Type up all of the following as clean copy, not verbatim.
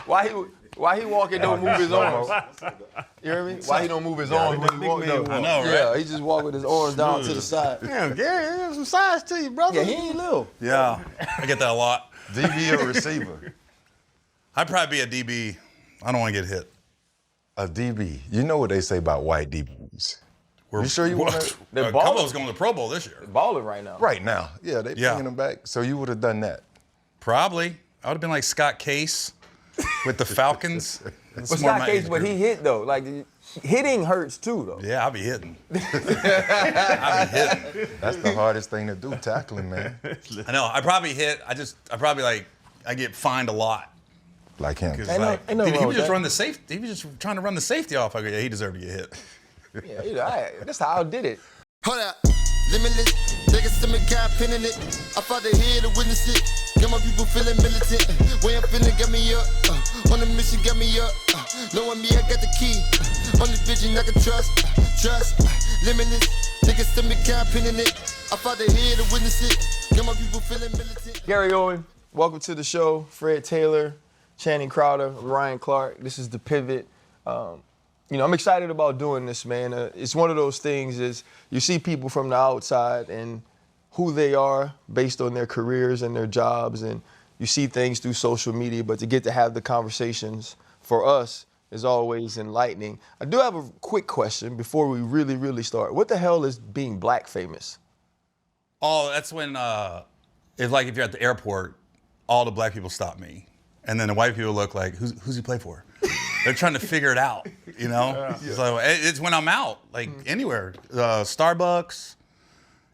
Why he walking don't move his arms? You hear me? Why he don't move his arms when he walk? I know, right? Yeah, he just walk with his arms down to the side. Damn, Gary, there's some size to you, brother. Yeah, he ain't little. Yeah, I get that a lot. DB or receiver? I'd probably be a DB. I don't want to get hit. A DB. You know what they say about white DBs. You sure you want to? They're A couple balling. of us going to the Pro Bowl this year. Balling right now. Right now. Yeah, they bringing them back. So you would have done that. Probably. I would have been like Scott Case with the Falcons. But Scott Case, but he hit though. Like hitting hurts too though. Yeah, I'll be hitting. I'll be hitting. That's the hardest thing to do, tackling, man. I know. I probably hit. I get fined a lot. Like him. Ain't He no wrong was with just that. run the safety. He was just trying to run the safety off. I go, yeah, he deserved to get hit. Yeah, that's how I did it. Hold up, limitless. Niggas to me, got pin in it. I fought the head to witness it. Got my people feeling militant. Way I'm feeling, got me up. On the mission, got me up. Knowing me, I got the key. Only vision I can trust. Limitless. Niggas to me, got pin in it. I fought the head to witness it. Got my people feeling militant. Gary Owen, welcome to the show. Fred Taylor, Channing Crowder, Ryan Clark. This is The Pivot. I'm excited about doing this, man. It's one of those things is you see people from the outside and who they are based on their careers and their jobs, and you see things through social media, but to get to have the conversations for us is always enlightening. I do have a quick question before we really, really start. What the hell is being black famous? Oh, that's when it's like if you're at the airport, all the black people stop me, and then the white people look like, who's he play for? They're trying to figure it out, you know? Yeah. So it's when I'm out, like anywhere, Starbucks,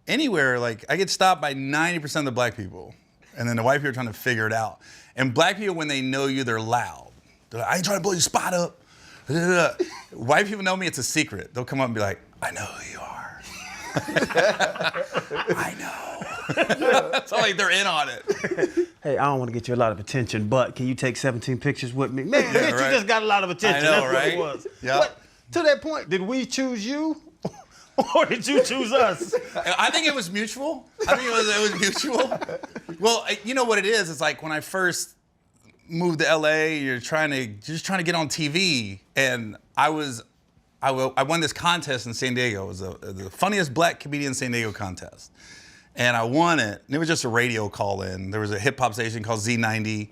anywhere, like I get stopped by 90% of the black people. And then the white people are trying to figure it out. And black people, when they know you, they're loud. They're like, I ain't trying to blow your spot up. White people know me, it's a secret. They'll come up and be like, I know who you are. I know. So like they're in on it. Hey, I don't want to get you a lot of attention, but can you take 17 pictures with me? Man, Yeah, bitch, right. you just got a lot of attention. I know, That's right? what it was. Yeah. But to that point, did we choose you or did you choose us? I think it was mutual. I think it was mutual. Well, you know what it is? It's like when I first moved to LA, you're just trying to get on TV, and I won this contest in San Diego. It was the funniest black comedian in San Diego contest. And I won it, and it was just a radio call-in. There was a hip-hop station called Z90,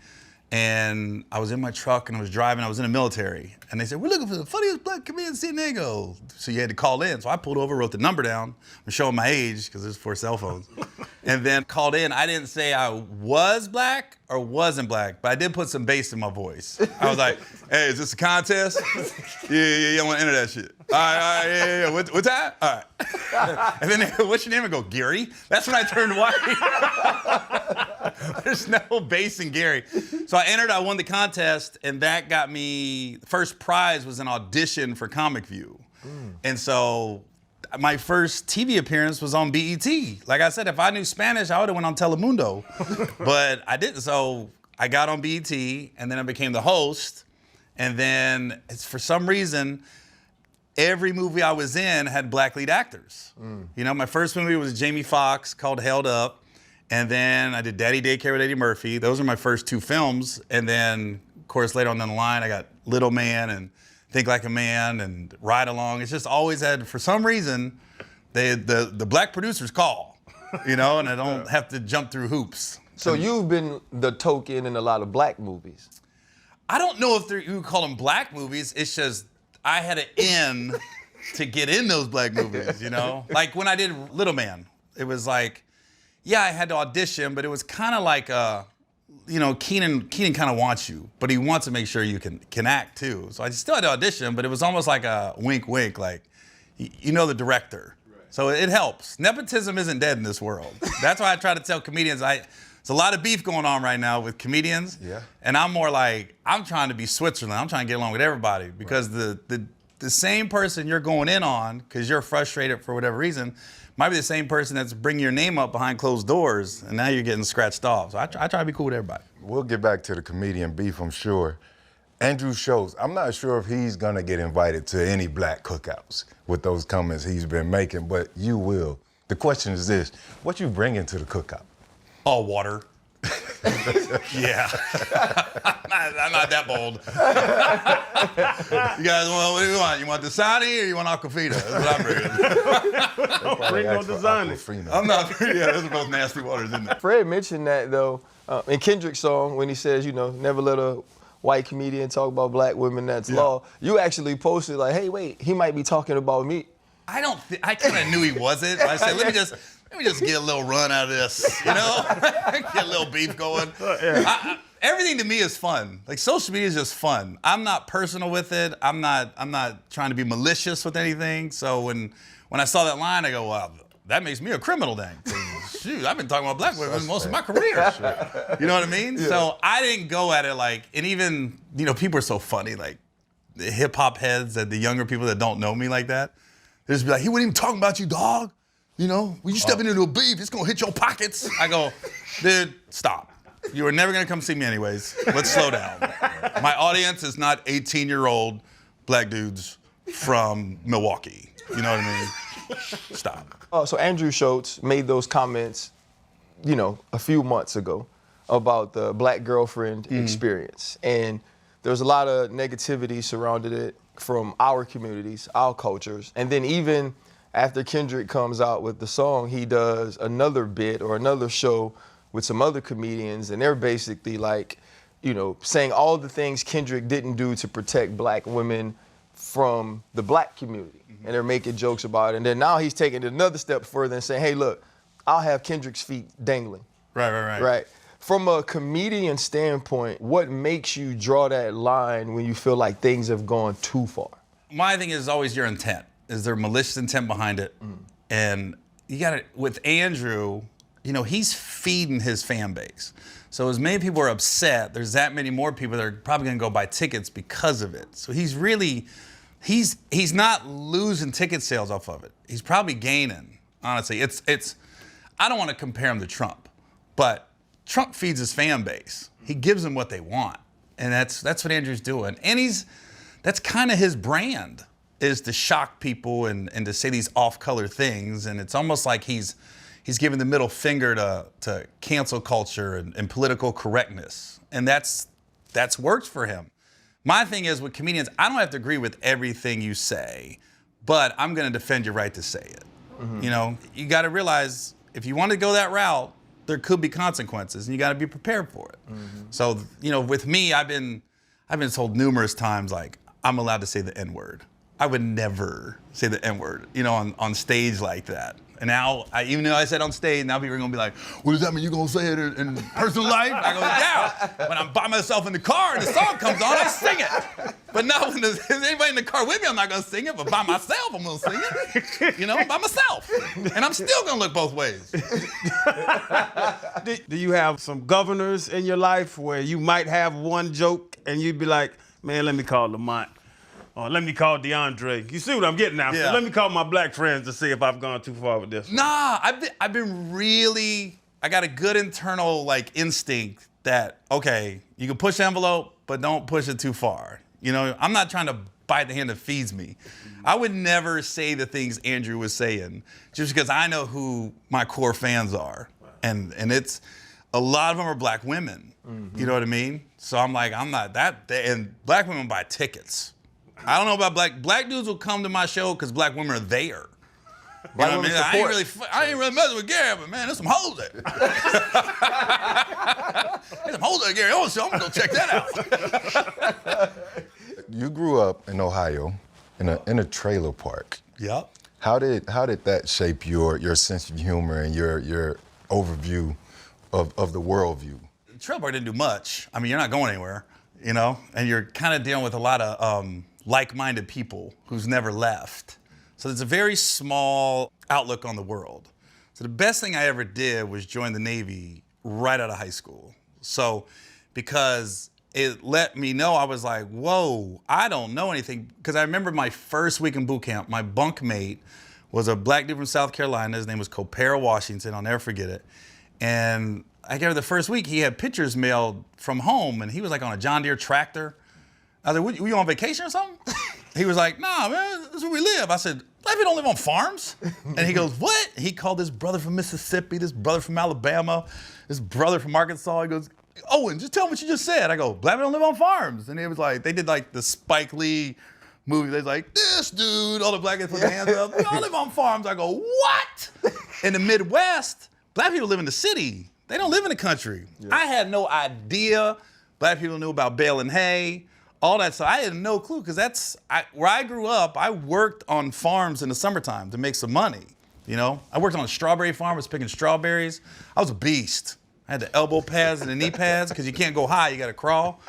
and I was in my truck, and I was driving. I was in the military, and they said, we're looking for the funniest black comedian in San Diego. So you had to call in. So I pulled over, wrote the number down. I'm showing my age, because there's 4 cell phones. And then called in. I didn't say I was black or wasn't black, but I did put some bass in my voice. I was like, hey, is this a contest? Yeah, I want to enter that shit. All right, yeah. What's that? All right. And then, what's your name? I go, Gary. That's when I turned white. There's no bass in Gary. So I entered, I won the contest, and that got me, first prize was an audition for Comic View. And so my first TV appearance was on BET. Like I said, if I knew Spanish, I would have went on Telemundo. But I didn't, so I got on BET, and then I became the host. And then, for some reason, every movie I was in had black lead actors. You know, my first movie was Jamie Foxx called Held Up. And then I did Daddy Daycare with Eddie Murphy. Those are my first 2 films. And then, of course, later on down the line, I got Little Man and Think Like a Man and Ride Along. It's just always had, for some reason, the black producers call, you know, and I don't have to jump through hoops. So you've been the token in a lot of black movies. I don't know if you call them black movies. It's just I had an in to get in those black movies, you know? Like when I did Little Man, it was like, yeah, I had to audition, but it was kind of like, you know, Keenan kind of wants you, but he wants to make sure you can act too. So I still had to audition, but it was almost like a wink, wink, like, you know the director. Right. So it helps. Nepotism isn't dead in this world. That's why I try to tell comedians, there's a lot of beef going on right now with comedians. Yeah. And I'm more like, I'm trying to be Switzerland. I'm trying to get along with everybody because the same person you're going in on, because you're frustrated for whatever reason, might be the same person that's bringing your name up behind closed doors, and now you're getting scratched off. So I try to be cool with everybody. We'll get back to the comedian beef, I'm sure. Andrew Schultz, I'm not sure if he's gonna get invited to any black cookouts with those comments he's been making, but you will. The question is this, what you bringing to the cookout? Oh, water. Yeah. I'm not that bold. You guys, what do you want? You want Dasani or you want Aquafina? That's what I'm bringing. Bring no design. I'm not. Yeah, those are both nasty waters, isn't it? Fred mentioned that though in Kendrick's song when he says, never let a white comedian talk about black women. That's law. You actually posted like, hey, wait, he might be talking about me. I kind of knew he wasn't. I said, let me just get a little run out of this, get a little beef going. Everything to me is fun. Like social media is just fun. I'm not personal with it. I'm not trying to be malicious with anything. So when I saw that line, I go, well, that makes me a criminal then. Shoot, I've been talking about black women most of my career. You know what I mean? Yeah. So I didn't go at it like, and even, people are so funny, like the hip hop heads and the younger people that don't know me like that. They just be like, he wasn't even talking about you, dog. When you step into a beef, it's gonna hit your pockets. I go, dude, stop. You are never gonna come see me anyways. Let's slow down. My audience is not 18-year-old black dudes from Milwaukee. You know what I mean? Stop. So Andrew Schultz made those comments, a few months ago about the black girlfriend experience. And there was a lot of negativity surrounded it from our communities, our cultures. And then even after Kendrick comes out with the song, he does another bit or another show with some other comedians, and they're basically like, saying all the things Kendrick didn't do to protect black women from the black community. And they're making jokes about it. And then now he's taking it another step further and saying, hey, look, I'll have Kendrick's feet dangling. Right. From a comedian standpoint, what makes you draw that line when you feel like things have gone too far? My thing is always your intent. Is there malicious intent behind it? And you got to, with Andrew, he's feeding his fan base. So as many people are upset, there's that many more people that are probably gonna go buy tickets because of it. So he's really, he's not losing ticket sales off of it. He's probably gaining, honestly. I don't want to compare him to Trump, but Trump feeds his fan base. He gives them what they want. And that's what Andrew's doing. And that's kind of his brand, is to shock people and to say these off-color things. And it's almost like he's giving the middle finger to cancel culture and political correctness. And that's worked for him. My thing is with comedians, I don't have to agree with everything you say, but I'm gonna defend your right to say it. You gotta realize if you want to go that route, there could be consequences and you gotta be prepared for it. So, with me, I've been told numerous times, like, I'm allowed to say the N-word. I would never say the N-word, on stage like that. And now, even though I said on stage, now people are gonna be like, what does that mean? You gonna say it in personal life? I go, yeah. When I'm by myself in the car and the song comes on, I sing it. But now when there's anybody in the car with me, I'm not gonna sing it, but by myself, I'm gonna sing it, by myself. And I'm still gonna look both ways. Do you have some governors in your life where you might have one joke and you'd be like, man, let me call Lamont. Or let me call DeAndre. You see what I'm getting at? Yeah. So let me call my black friends to see if I've gone too far with this. Nah, I've been really, I got a good internal instinct that, okay, you can push the envelope, but don't push it too far. I'm not trying to bite the hand that feeds me. I would never say the things Andrew was saying just because I know who my core fans are. And it's, a lot of them are black women. You know what I mean? So I'm like, I'm not that, and black women buy tickets. I don't know about black dudes will come to my show because black women are there. You know what I mean? I ain't really messing with Gary, but man, there's some hoes there. There's some hoes at Gary Owen show. I'm gonna go check that out. You grew up in Ohio in a trailer park. Yep. How did that shape your sense of humor and your overview of the worldview? The trailer park didn't do much. I mean, you're not going anywhere, and you're kind of dealing with a lot of like-minded people who's never left. So there's a very small outlook on the world. So the best thing I ever did was join the Navy right out of high school. So because it let me know, I was like, whoa, I don't know anything. Because I remember my first week in boot camp, my bunkmate was a black dude from South Carolina. His name was Copera Washington. I'll never forget it. And I gave her the first week, he had pictures mailed from home, and he was like on a John Deere tractor. I was like, were you on vacation or something? he was like, nah, man, this is where we live. I said, black people don't live on farms. And he goes, what? He called this brother from Mississippi, this brother from Alabama, this brother from Arkansas. He goes, Owen, just tell him what you just said. I go, black people don't live on farms. And it was like, they did like the Spike Lee movie. They was like, this dude, all the black guys put their hands up. We all live on farms. I go, what? In the Midwest, black people live in the city. They don't live in the country. Yeah. I had no idea black people knew about baling hay, all that stuff. I had no clue because where I grew up, I worked on farms in the summertime to make some money. You know, I worked on a strawberry farm, was picking strawberries. I was a beast. I had the elbow pads and the knee pads because you can't go high, you got to crawl.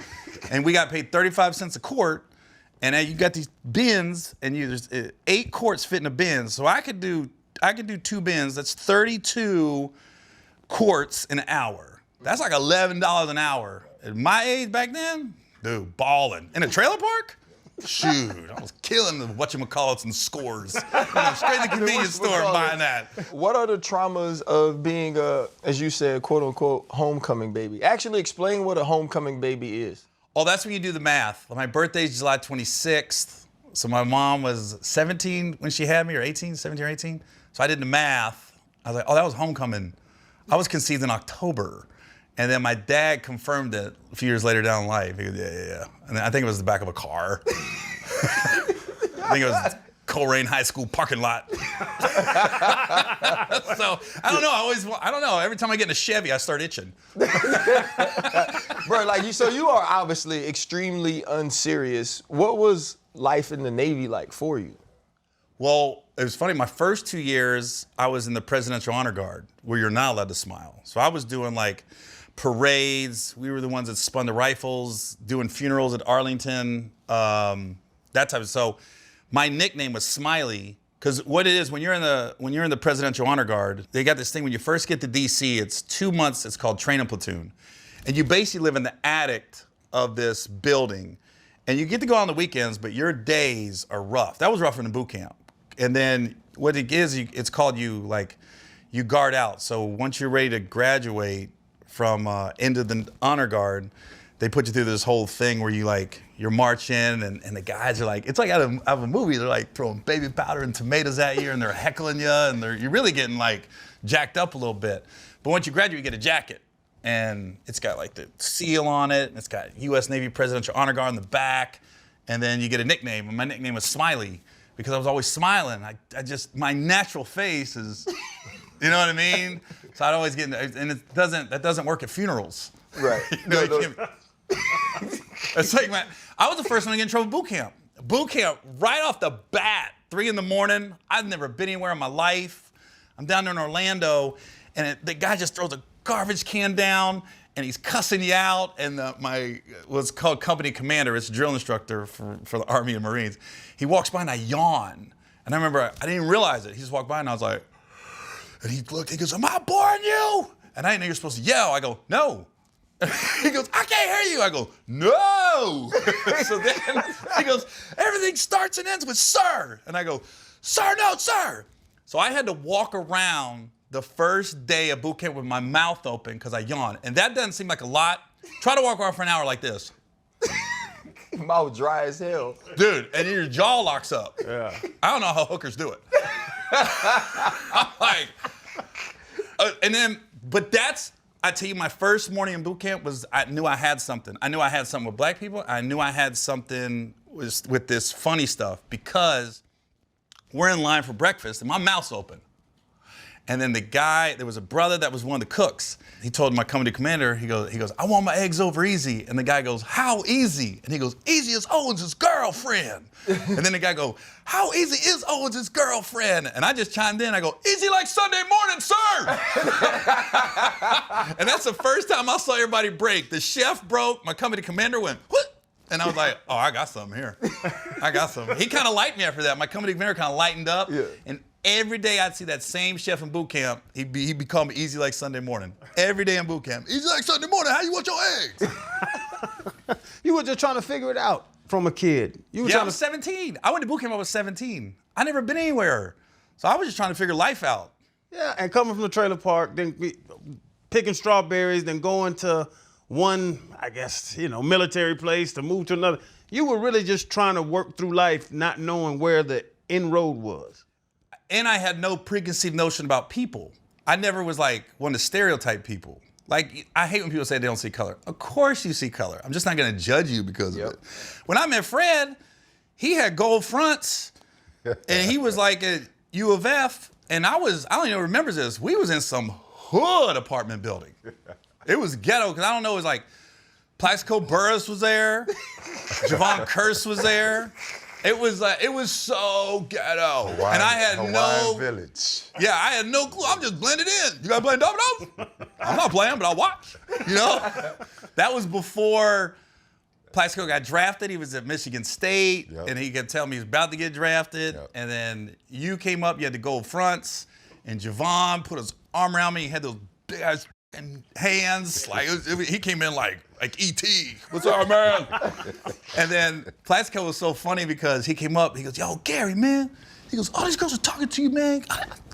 And we got paid 35 cents a quart. And then you got these bins, and there's 8 quarts fit in a bin. So I could do 2 bins. That's 32 quarts an hour. That's like $11 an hour. At my age back then, dude, balling. In a trailer park? Shoot, I was killing the whatchamacallits and scores. Straight to the convenience store buying that. What are the traumas of being as you said, quote unquote, homecoming baby? Actually explain what a homecoming baby is. Oh, that's when you do the math. My birthday's July 26th. So my mom was 17 when she had me, or 18, 17 or 18. So I did the math. I was like, oh, that was homecoming. I was conceived in October. And then my dad confirmed it a few years later down in life. He goes, yeah. And then I think it was the back of a car. I think it was Coleraine High School parking lot. So I don't know. I don't know. Every time I get in a Chevy, I start itching. Bro, so you are obviously extremely unserious. What was life in the Navy like for you? Well, it was funny. My first 2 years, I was in the Presidential Honor Guard, where you're not allowed to smile. So I was doing like parades. We were the ones that spun the rifles, doing funerals at Arlington, that type of. So my nickname was Smiley, because what it is when you're in the Presidential Honor Guard, they got this thing when you first get to DC. It's 2 months. It's called training platoon, and you basically live in the attic of this building, and you get to go on the weekends, but your days are rough. That was rougher than boot camp. And then what it is, it's called you guard out. So once you're ready to graduate from into the honor guard, they put you through this whole thing where you're marching and the guys are like, it's like out of a movie. They're like throwing baby powder and tomatoes at you, and they're heckling you, and you're really getting like jacked up a little bit. But once you graduate, you get a jacket, and it's got like the seal on it, and it's got U.S. Navy Presidential Honor Guard on the back, and then you get a nickname, and my nickname was Smiley, because I was always smiling. My natural face is, you know what I mean? So I'd always get, and that doesn't work at funerals. Right. It's like, man, I was the first one to get in trouble at boot camp. Boot camp, right off the bat, 3 a.m. I've never been anywhere in my life. I'm down there in Orlando, and the guy just throws a garbage can down, and he's cussing you out. And what's called company commander, it's a drill instructor for the Army and Marines. He walks by and I yawn. And I remember I didn't even realize it. He just walked by and I was like, and he looked, he goes, am I boring you? And I didn't know you're supposed to yell. I go, no. He goes, I can't hear you. I go, no. So then he goes, everything starts and ends with sir. And I go, sir, no, sir. So I had to walk around the first day of boot camp with my mouth open because I yawned. And that doesn't seem like a lot. Try to walk around for an hour like this. Mouth dry as hell. Dude, and then your jaw locks up. Yeah. I don't know how hookers do it. I'm like, I tell you, my first morning in boot camp was, I knew I had something. I knew I had something with black people. I knew I had something with this funny stuff, because we're in line for breakfast and my mouth's open. And then there was a brother that was one of the cooks. He told my company commander, he goes, I want my eggs over easy. And the guy goes, how easy? And he goes, easy as Owens' girlfriend. And then the guy goes, how easy is Owens' girlfriend? And I just chimed in, I go, easy like Sunday morning, sir. And that's the first time I saw everybody break. The chef broke, my company commander went, what? And I was like, oh, I got something here. I got something. He kind of liked me after that. My company commander kind of lightened up. Yeah. And every day I'd see that same chef in boot camp, he'd become easy like Sunday morning. Every day in boot camp, easy like Sunday morning, how you want your eggs? You were just trying to figure it out from a kid. I was 17. I went to boot camp, I was 17. I never been anywhere. So I was just trying to figure life out. Yeah, and coming from the trailer park, then picking strawberries, then going to one, I guess, military place to move to another. you were really just trying to work through life not knowing where the inroad was. And I had no preconceived notion about people. I never was like one to stereotype people. Like, I hate when people say they don't see color. Of course you see color. I'm just not gonna judge you because of it. When I met Fred, he had gold fronts and he was like at U of F, and I don't even remember this. We was in some hood apartment building. It was ghetto, because I don't know, it was like Plaxico Burress was there, Javon Curse was there. It was so ghetto. And I had Hawaiian Village. Yeah, I had no clue. I'm just blended in. You guys playing dominoes? I'm not playing, but I'll watch. You know? That was before Plaxico got drafted. He was at Michigan State, and he could tell me he was about to get drafted. And then you came up, you had the gold fronts, and Javon put his arm around me. He had those big ass hands. Like, he came in like E.T. What's up, man? And then Plaxico was so funny because he came up, he goes, yo, Gary, man. He goes, all these girls are talking to you, man.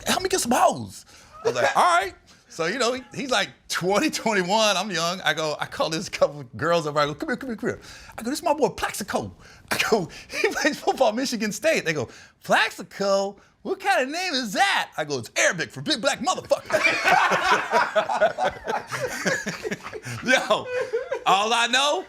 Help me get some hoes. I was like, all right. So, you know, he's like 20, 21. I'm young. I call this couple of girls over. I go, come here. I go, this is my boy Plaxico. I go, he plays football at Michigan State. They go, Plaxico? What kind of name is that? I go, it's Arabic for big black motherfucker. Yo, all I know,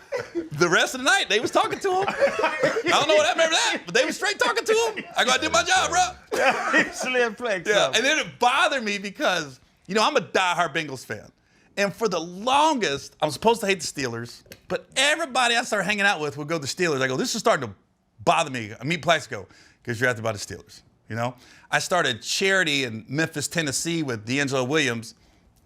the rest of the night, they was talking to him. I don't know what I remember that, but they was straight talking to him. I go, I did my job, bro. Slim Plex. Yeah, and then it bothered me because, you know, I'm a diehard Bengals fan. And for the longest, I'm supposed to hate the Steelers, but everybody I started hanging out with would go to the Steelers. I go, this is starting to bother me. I meet Plaxico, because you're drafted by the Steelers, you know? I started charity in Memphis, Tennessee with D'Angelo Williams.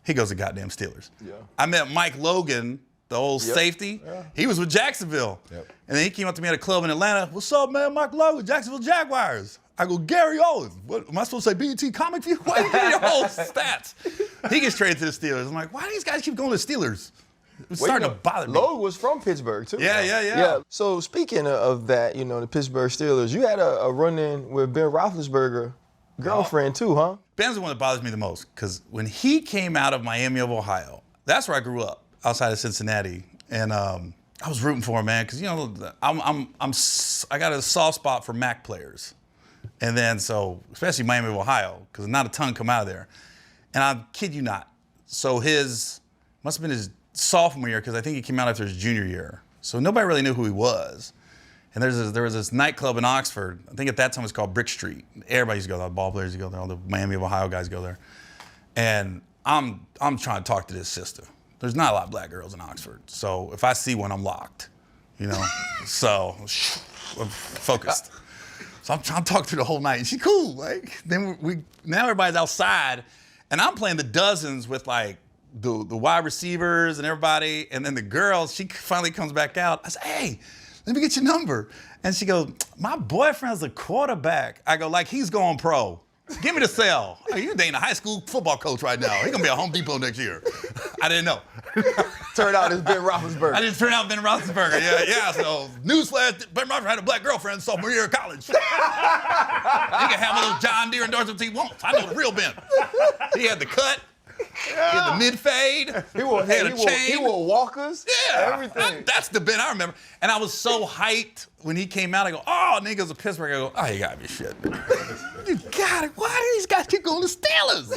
He goes to goddamn Steelers. Yeah. I met Mike Logan, the old safety. Yeah. He was with Jacksonville. Yep. And then he came up to me at a club in Atlanta. What's up, man? Mike Logan, Jacksonville Jaguars. I go, Gary Owen. What, am I supposed to say BET Comic View? Why do you give me your whole stats? He gets traded to the Steelers. I'm like, why do these guys keep going to the Steelers? It's starting to bother me. Logan was from Pittsburgh, too. Yeah. So speaking of that, you know, the Pittsburgh Steelers, you had a run-in with Ben Roethlisberger, girlfriend, too, huh? Ben's the one that bothers me the most, because when he came out of Miami of Ohio, that's where I grew up, outside of Cincinnati. And I was rooting for him, man, because, you know, I got a soft spot for MAC players. And then, so, especially Miami of Ohio, because not a ton come out of there. And I kid you not. So must have been his sophomore year, because I think he came out after his junior year. So nobody really knew who he was. And there was this nightclub in Oxford. I think at that time it was called Brick Street. Everybody used to go there. All the ball players used to go there. All the Miami of Ohio guys go there. And I'm trying to talk to this sister. There's not a lot of black girls in Oxford. So if I see one, I'm locked. You know? So I'm focused. So I'm trying to talk to her the whole night. And she's cool. Like, then now everybody's outside. And I'm playing the dozens with like the wide receivers and everybody. And then the girls, she finally comes back out. I say, hey, let me get your number. And she goes, my boyfriend's a quarterback. I go, like, he's going pro. Give me the cell. Oh, you're dating a high school football coach right now. He's going to be at Home Depot next year. I didn't know. Turned out it's Ben Roethlisberger. I just turned out Ben Roethlisberger. Yeah. So, newsflash, Ben Roethlisberger had a black girlfriend sophomore year of college. He can have a little John Deere endorsement if he wants. I know the real Ben. He had the cut. He had the mid-fade. He had a chain. He wore walkers. Yeah. Everything. That's the Ben I remember. And I was so hyped when he came out. I go, oh, niggas of Pittsburgh. I go, oh, you gotta be shit. You got it. Why do these guys keep going to Steelers?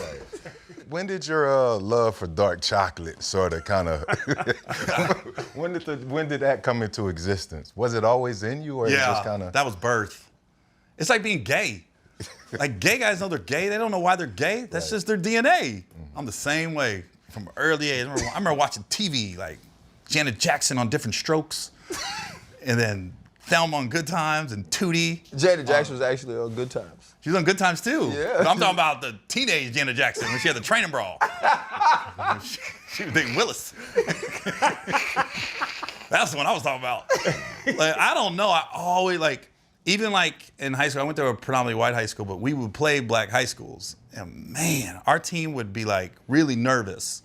When did your love for dark chocolate sort of kind of, when did that come into existence? Was it always in you, or it just kind of? That was birth. It's like being gay. Like, gay guys know they're gay. They don't know why they're gay. That's just their DNA. Mm-hmm. I'm the same way from early age. I remember watching TV, like Janet Jackson on Different Strokes, and then Thelma on Good Times, and Tootie. Janet Jackson was actually on Good Times. She was on Good Times, too. Yeah. But I'm talking about the teenage Janet Jackson when she had the training bra. She was dating Willis. That's the one I was talking about. Like, I don't know. I always, like, even like in high school, I went to a predominantly white high school, but we would play black high schools. And man, our team would be like really nervous.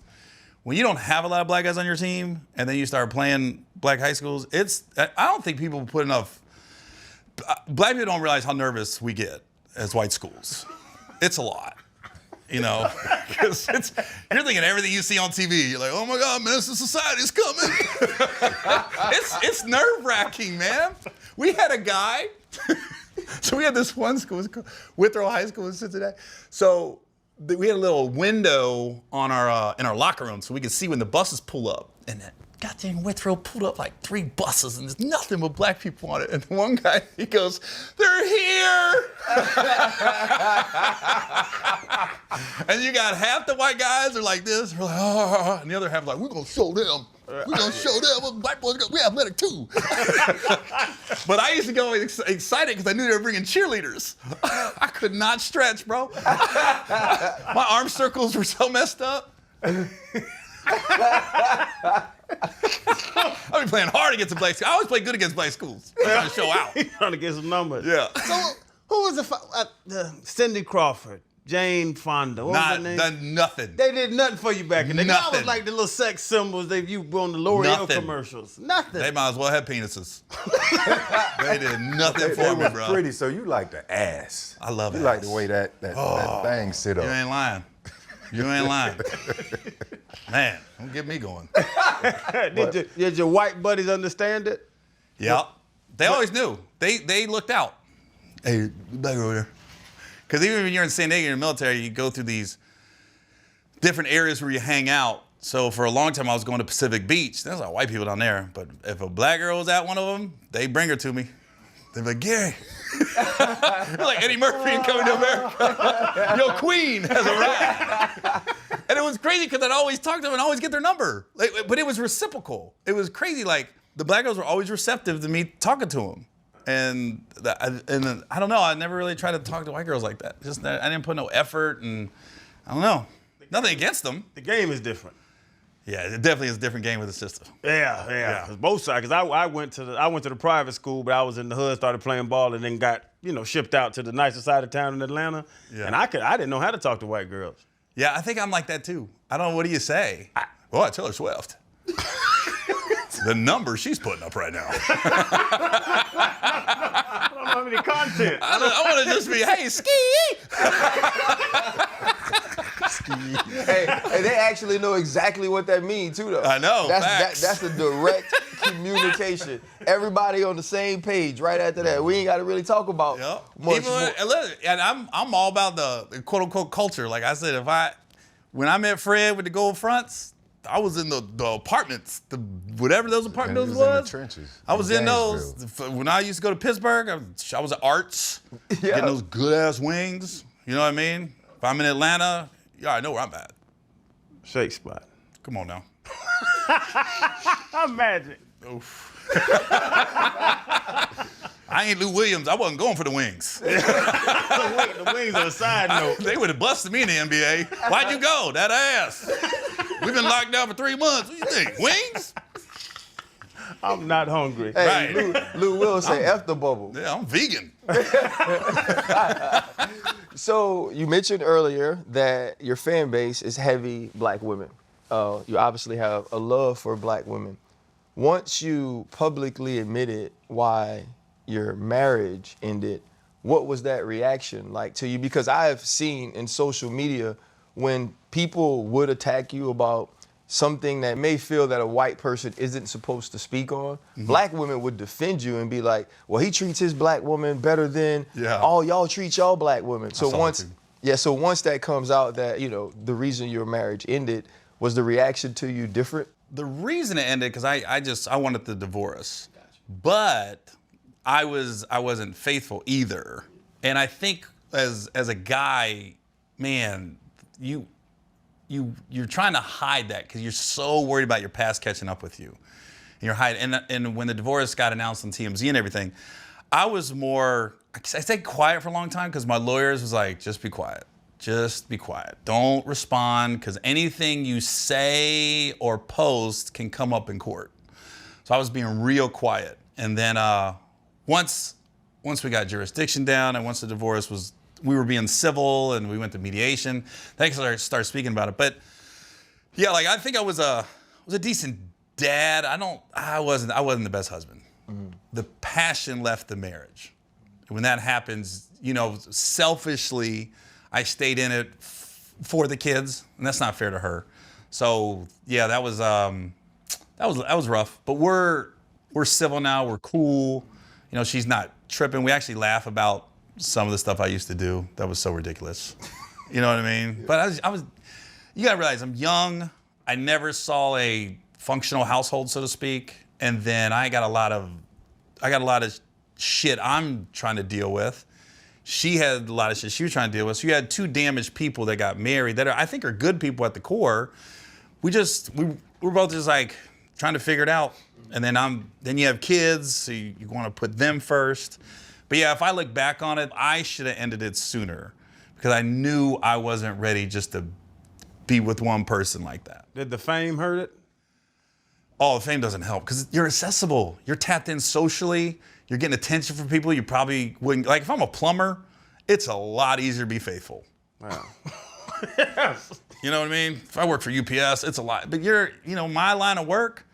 When you don't have a lot of black guys on your team and then you start playing black high schools, I don't think people put enough, black people don't realize how nervous we get as white schools. It's a lot. You know, because you're thinking everything you see on TV. You're like, oh my God, Menace to Society's coming. it's nerve-wracking, man. We had a guy. So we had this one school, Withrow High School in Cincinnati. So we had a little window on our in our locker room, so we could see when the buses pull up. And that goddamn Withrow pulled up like 3 buses, and there's nothing but black people on it. And the one guy, he goes, "They're here!" And you got half the white guys are like this, they're like, oh, and the other half are like, "We're gonna show them. We're gonna show them. Black boys, we athletic too." But I used to go excited because I knew they were bringing cheerleaders. I could not stretch, bro. My arm circles were so messed up. I'd be playing hard against the black schools. I always play good against black schools. I'm trying to show out. Trying to get some numbers. Yeah. So who was the Cindy Crawford, Jane Fonda? What was her name? Done nothing. They did nothing for you back in the day. That was Nothing. like the little sex symbols that you on the L'Oreal Nothing. commercials. Nothing. They might as well have penises. They did nothing They for me, was bro. pretty, so you like the ass. I love You ass. like the way that thing sit up. You ain't lying. You ain't lying. Man, don't get me going. Did your white buddies understand it? Yeah. They always knew. They looked out. Hey, black over there. Because even when you're in San Diego in the military, you go through these different areas where you hang out. So for a long time, I was going to Pacific Beach. There's a lot of white people down there. But if a black girl was at one of them, they bring her to me. They'd be like, "Gary." They're like Eddie Murphy in Coming to America. Yo, Queen has arrived. And it was crazy because I'd always talk to them and always get their number. But it was reciprocal. It was crazy. Like, the black girls were always receptive to me talking to them. And I don't know, I never really tried to talk to white girls like that. Just that I didn't put no effort, and I don't know. Nothing against them. The game is different. Yeah, it definitely is a different game with the system. Yeah. 'Cause both sides. Cause I went to the private school, but I was in the hood, started playing ball, and then got shipped out to the nicer side of town in Atlanta. Yeah. And I didn't know how to talk to white girls. Yeah, I think I'm like that too. I don't know, what do you say? Boy, Taylor Swift. The number she's putting up right now. I don't know any content. I want to just be, hey, ski. Hey, they actually know exactly what that means too, though. I know, facts. That's a direct communication. Everybody on the same page right after that. We ain't got to really talk about much more. And I'm all about the quote unquote culture. Like I said, when I met Fred with the gold fronts, I was in the apartments, whatever those apartment And he buildings was in the was. trenches I was in those. Gainesville. When I used to go to Pittsburgh, I was at Arts, getting those good ass wings. You know what I mean? If I'm in Atlanta, you already know where I'm at. Shake spot. Come on now. I'm magic. Oof. I ain't Lou Williams. I wasn't going for the wings. The wings on a side note. They would have busted me in the NBA. Why'd you go? That ass. We've been locked down for 3 months. What do you think? Wings? I'm not hungry. Hey, Right. Lou will say F the bubble. Yeah, I'm vegan. So you mentioned earlier that your fan base is heavy black women. You obviously have a love for black women. Once you publicly admitted why your marriage ended, what was that reaction like to you? Because I have seen in social media when people would attack you about something that may feel that a white person isn't supposed to speak on, black women would defend you and be like, well, he treats his black woman better than all y'all treat y'all black women. So once that comes out that, the reason your marriage ended, was the reaction to you different? The reason it ended, because I wanted the divorce. Gotcha. But I wasn't faithful either. And I think as a guy, man, you're trying to hide that because you're so worried about your past catching up with you. And you're hiding. And when the divorce got announced on TMZ and everything, I was more, I stayed quiet for a long time because my lawyers was like, just be quiet. Just be quiet. Don't respond because anything you say or post can come up in court. So I was being real quiet. And then once we got jurisdiction down and once the divorce was, we were being civil and we went to mediation, then I started speaking about it. But yeah, like I think I was a decent dad. I wasn't the best husband. The passion left the marriage. And when that happens, selfishly, I stayed in it for the kids, and that's not fair to her. So yeah, that was rough. But we're civil now. We're cool. You know, she's not tripping. We actually laugh about some of the stuff I used to do. That was so ridiculous. You know what I mean? But I was. You gotta realize I'm young. I never saw a functional household, so to speak, and then I got a lot of shit I'm trying to deal with. She had a lot of shit she was trying to deal with. So you had two damaged people that got married that I think are good people at the core. We're both just like trying to figure it out. And then you have kids, so you want to put them first. But yeah, if I look back on it, I should have ended it sooner because I knew I wasn't ready just to be with one person like that. Did the fame hurt it? Oh, the fame doesn't help because you're accessible. You're tapped in socially. You're getting attention from people you probably wouldn't. Like if I'm a plumber, it's a lot easier to be faithful. Wow. You know what I mean? If I work for UPS, it's a lot. But my line of work,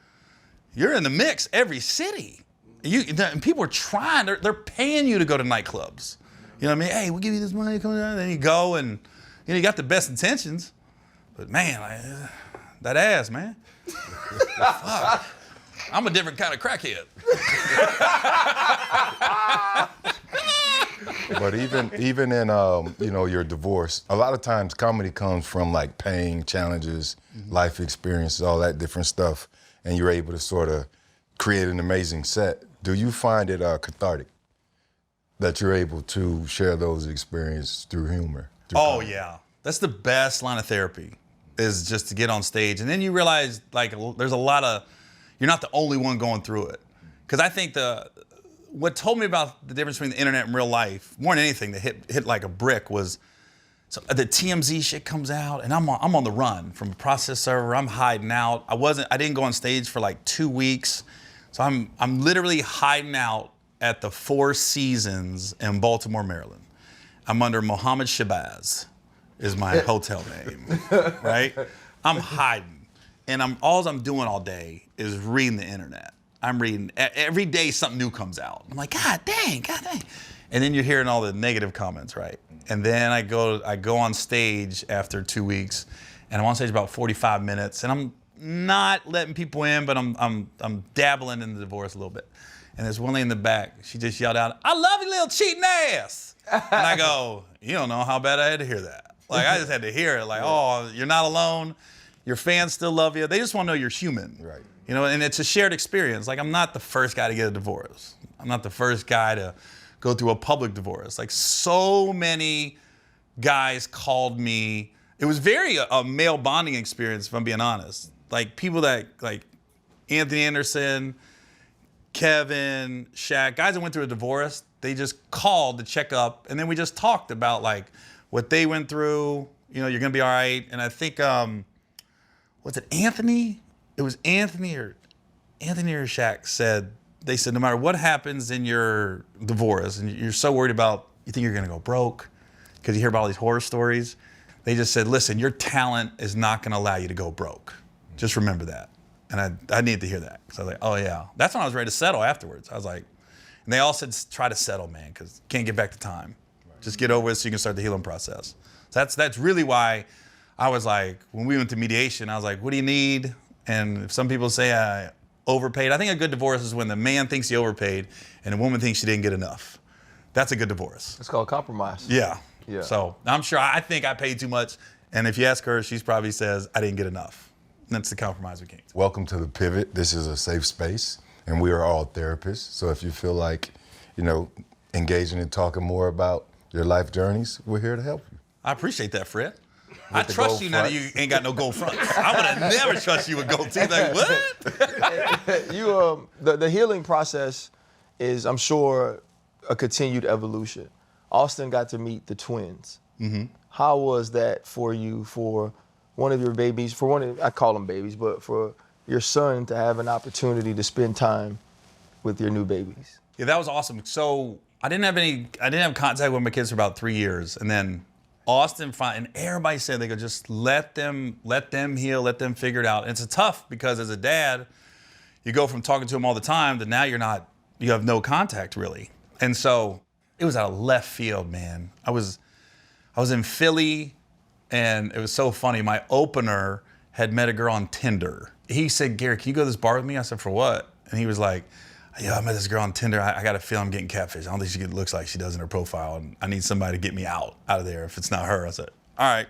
you're in the mix every city. And people are trying. They're paying you to go to nightclubs. You know what I mean? Hey, we'll give you this money. Come on. Then you go and you got the best intentions. But man, that ass, man. Fuck. I'm a different kind of crackhead. But even in your divorce, a lot of times comedy comes from like pain, challenges, life experiences, all that different stuff, and you're able to sort of create an amazing set. Do you find it cathartic that you're able to share those experiences through humor? Yeah, that's the best line of therapy, is just to get on stage, and then you realize like there's a lot of, you're not the only one going through it. Because I think what told me about the difference between the internet and real life, more than anything that hit like a brick, was so the TMZ shit comes out and I'm on the run from a process server. I'm hiding out. I didn't go on stage for like 2 weeks. So I'm literally hiding out at the Four Seasons in Baltimore, Maryland. I'm under Mohammed Shabazz is my hotel name, right? I'm hiding. And all I'm doing all day is reading the internet. I'm reading, every day something new comes out. I'm like, God dang. And then you're hearing all the negative comments, right? And then I go on stage after 2 weeks, and I'm on stage about 45 minutes, and I'm not letting people in, but I'm dabbling in the divorce a little bit. And there's one lady in the back, she just yelled out, "I love you, little cheating ass." And I go, you don't know how bad I had to hear that. Like, I just had to hear it, like, oh, you're not alone. Your fans still love you. They just want to know you're human. Right. You know, and it's a shared experience. Like, I'm not the first guy to get a divorce. I'm not the first guy to go through a public divorce. Like, so many guys called me. It was very a male bonding experience, if I'm being honest. Like, people that, like, Anthony Anderson, Kevin, Shaq, guys that went through a divorce, they just called to check up, and then we just talked about, like, what they went through. You know, you're going to be all right. And I think, was it Anthony? It was Anthony or Shaq said, they said, no matter what happens in your divorce, and you're so worried about, you think you're gonna go broke, because you hear about all these horror stories, they just said, listen, your talent is not gonna allow you to go broke. Just remember that. And I needed to hear that. So I was like, oh yeah. That's when I was ready to settle afterwards. I was like, and they all said, try to settle, man, because you can't get back to time. Just get over it so you can start the healing process. So that's really why I was like, when we went to mediation, I was like, what do you need? And if some people say I overpaid, I think a good divorce is when the man thinks he overpaid and the woman thinks she didn't get enough. That's a good divorce. It's called compromise. Yeah. Yeah. So I'm sure, I think I paid too much. And if you ask her, she probably says, I didn't get enough. And that's the compromise we came to. Welcome to The Pivot. This is a safe space, and we are all therapists. So if you feel like, engaging and talking more about your life journeys, we're here to help you. I appreciate that, Fred. I the trust gold you now that you ain't got no gold fronts. I would have never trust you with gold teeth. Like, what? The healing process is, I'm sure, a continued evolution. Austin got to meet the twins. Mm-hmm. How was that for you, for one of your babies, I call them babies, but for your son to have an opportunity to spend time with your new babies? Yeah, that was awesome. So I didn't have contact with my kids for about 3 years, and then Austin, and everybody said, they go, just let them heal, let them figure it out. And it's tough because as a dad, you go from talking to them all the time to now you have no contact really. And so it was out of left field, man. I was in Philly And it was so funny. My opener had met a girl on Tinder. He said, Gary, can you go to this bar with me? I said, for what? And he was like, yeah, I met this girl on Tinder. I got a feel I'm getting catfish. I don't think she looks like she does in her profile. And I need somebody to get me out of there if it's not her. I said, all right.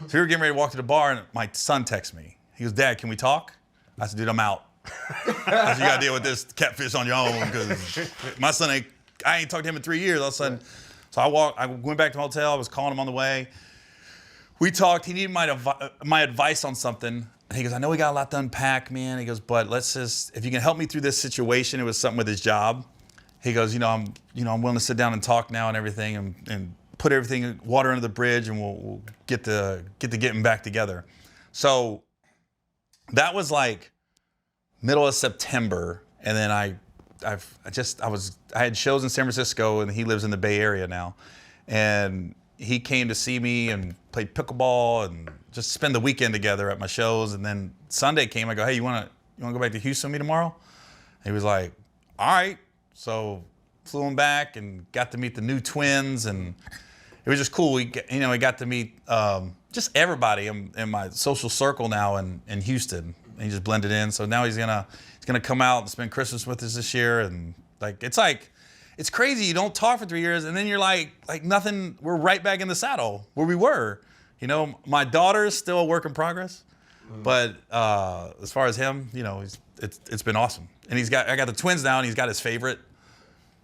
So we were getting ready to walk to the bar, and my son texts me. He goes, Dad, can we talk? I said, dude, I'm out. I said, you got to deal with this catfish on your own, because my son I ain't talked to him in 3 years. All of a sudden, so I went back to the hotel. I was calling him on the way. We talked. He needed my advice on something. And he goes, I know we got a lot to unpack, man. He goes, but let's just, if you can help me through this situation. It was something with his job. He goes, I'm willing to sit down and talk now and everything, and put everything, water under the bridge, and we'll get getting back together. So that was like middle of September, and then I had shows in San Francisco, and he lives in the Bay Area now, and he came to see me and played pickleball and just spend the weekend together at my shows. And then Sunday came. I go, hey, you want to go back to Houston with me tomorrow? He was like, all right. So flew him back and got to meet the new twins, and it was just cool. We got to meet just everybody in my social circle now in Houston. And he just blended in. So now he's gonna come out and spend Christmas with us this year. And it's crazy. You don't talk for 3 years, and then you're like nothing. We're right back in the saddle where we were. My daughter is still a work in progress, but as far as him, it's been awesome. And I got the twins now, and he's got his favorite.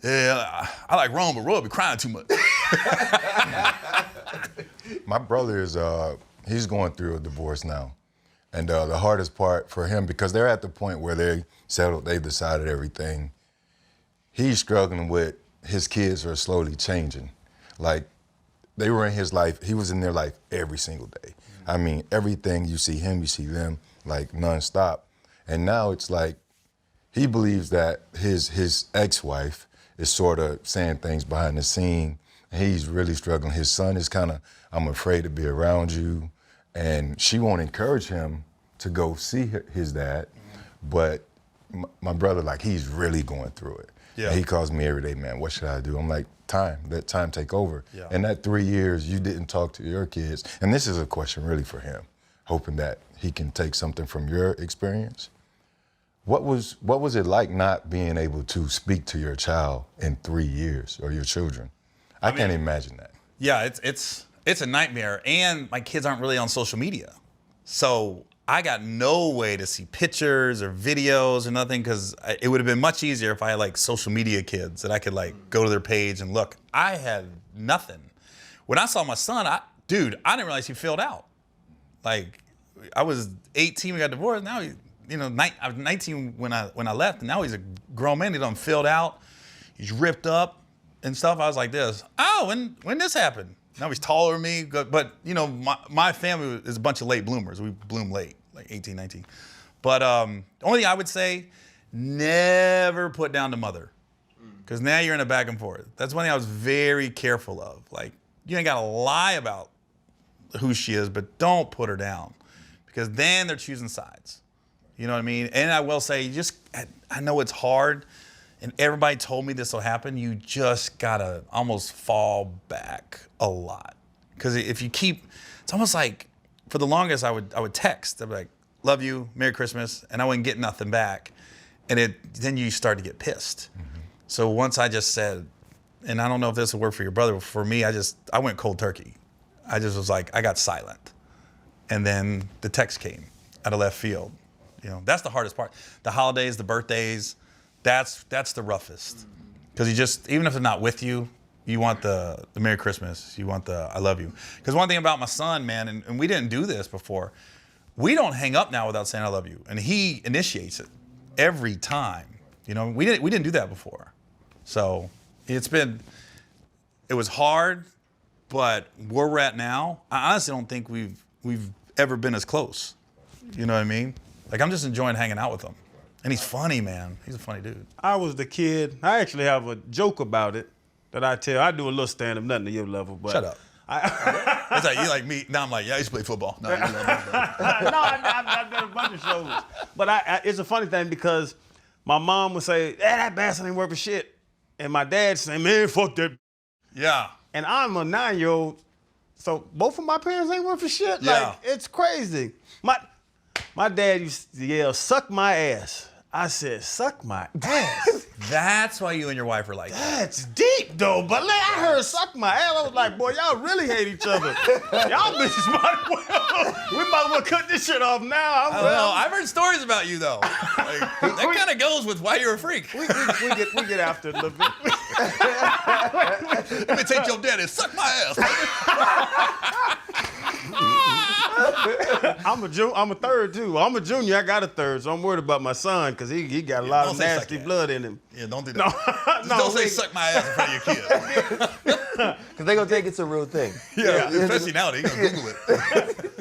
Yeah, I like Rome, but Roy be crying too much. My brother is he's going through a divorce now, and the hardest part for him, because they're at the point where they settled, they decided everything. He's struggling with his kids are slowly changing. Like, they were in his life, he was in their life every single day. I mean, everything, you see him, you see them, like nonstop. And now it's like, he believes that his ex-wife is sort of saying things behind the scene. He's really struggling. His son is kind of, I'm afraid to be around you. And she won't encourage him to go see his dad. But my brother, like, he's really going through it. Yeah. And he calls me every day, man, what should I do? I'm like, let time take over. Yeah. And that 3 years, you didn't talk to your kids. And this is a question really for him, hoping that he can take something from your experience. What was it like not being able to speak to your child in 3 years, or your children? I can't imagine that. Yeah, it's a nightmare. And my kids aren't really on social media. So I got no way to see pictures or videos or nothing, because it would have been much easier if I had like social media kids that I could like go to their page and look. I had nothing. When I saw my son, I didn't realize he filled out. Like, I was 18, we got divorced. Now I was 19 when I left, and now he's a grown man. He done filled out. He's ripped up and stuff. I was like this. Oh, when this happened? Now he's taller than me, but my family is a bunch of late bloomers. We bloom late, like 18, 19. But the only thing I would say, never put down the mother, because now you're in a back and forth. That's one thing I was very careful of. Like, you ain't got to lie about who she is, but don't put her down, because then they're choosing sides. You know what I mean? And I will say, I know it's hard, and everybody told me this will happen. You just gotta almost fall back a lot, because if you keep, it's almost like, for the longest I would text. I'd be like, love you, Merry Christmas, and I wouldn't get nothing back, and then you start to get pissed. Mm-hmm. So once I just said, and I don't know if this will work for your brother, but for me, I went cold turkey. I just was like, I got silent, and then the text came out of left field. That's the hardest part. The holidays, the birthdays, that's the roughest. Because even if they're not with you, you want the Merry Christmas, you want the I love you. Because one thing about my son, man, and we didn't do this before, we don't hang up now without saying I love you. And he initiates it every time. We didn't do that before. So it was hard, but where we're at now, I honestly don't think we've ever been as close. You know what I mean? Like, I'm just enjoying hanging out with him. And he's funny, man. He's a funny dude. I was the kid. I actually have a joke about it that I tell. I do a little stand-up, nothing to your level, but... Shut up. It's like, you like me. Now I'm like, yeah, I used to play football. No, I've done a bunch of shows. But it's a funny thing, because my mom would say, that bastard ain't worth a shit. And my dad say, man, fuck that. Yeah. And I'm a 9-year-old So both of my parents ain't worth for shit. Yeah. Like, it's crazy. My dad used to yell, "Suck my ass." I said, "Suck my ass." That's why you and your wife are like that. That's deep though. But like, I heard "suck my ass." I was like, boy, y'all really hate each other. Y'all bitches might as well. We might as well cut this shit off now. I don't know. I've heard stories about you though. Like, that kind of goes with why you're a freak. We get after it a little bit. Let me take your daddy, suck my ass. I'm a third too. I'm a junior. I got a third, so I'm worried about my son because he got a lot of nasty blood in him. Yeah, don't do that. Just don't say suck my ass in front of your kid. Because they're going to think it's a real thing. Yeah, especially nowadays. You can Google it.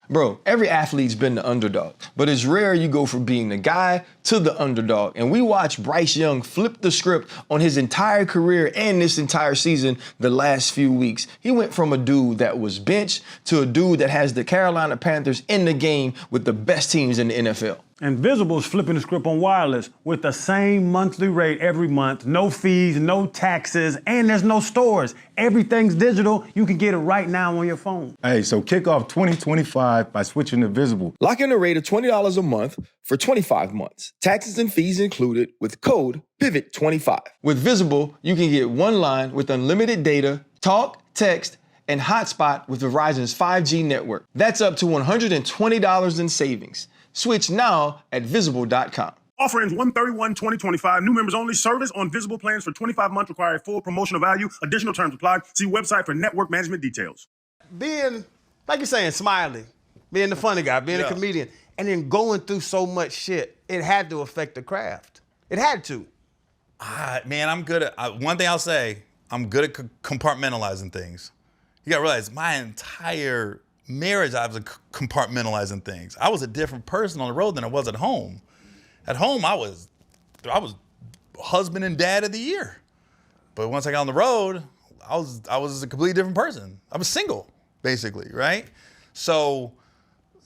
Bro, every athlete's been the underdog, but it's rare you go from being the guy to the underdog. And we watched Bryce Young flip the script on his entire career and this entire season the last few weeks. He went from a dude that was benched to a dude that has the Carolina Panthers in the game with the best teams in the NFL. And Visible's flipping the script on wireless with the same monthly rate every month, no fees, no taxes, and there's no stores. Everything's digital. You can get it right now on your phone. Hey, so kick off 2025 by switching to Visible. Lock in a rate of $20 a month for 25 months. Taxes and fees included with code PIVOT25. With Visible, you can get one line with unlimited data, talk, text, and hotspot with Verizon's 5G network. That's up to $120 in savings. Switch now at Visible.com. Offer ends 1/31/2025. New members only. Service on Visible plans for 25 months require full promotional value. Additional terms apply. See website for network management details. Being, like you're saying, smiley, being the funny guy, being a comedian, and then going through so much shit, it had to affect the craft. It had to. Man, I'm good at, one thing I'll say, I'm good at compartmentalizing things. You gotta realize my entire marriage, I was compartmentalizing things. I was a different person on the road than I was at home. At home, I was husband and dad of the year. But once I got on the road, I was a completely different person. I was single, basically, right? So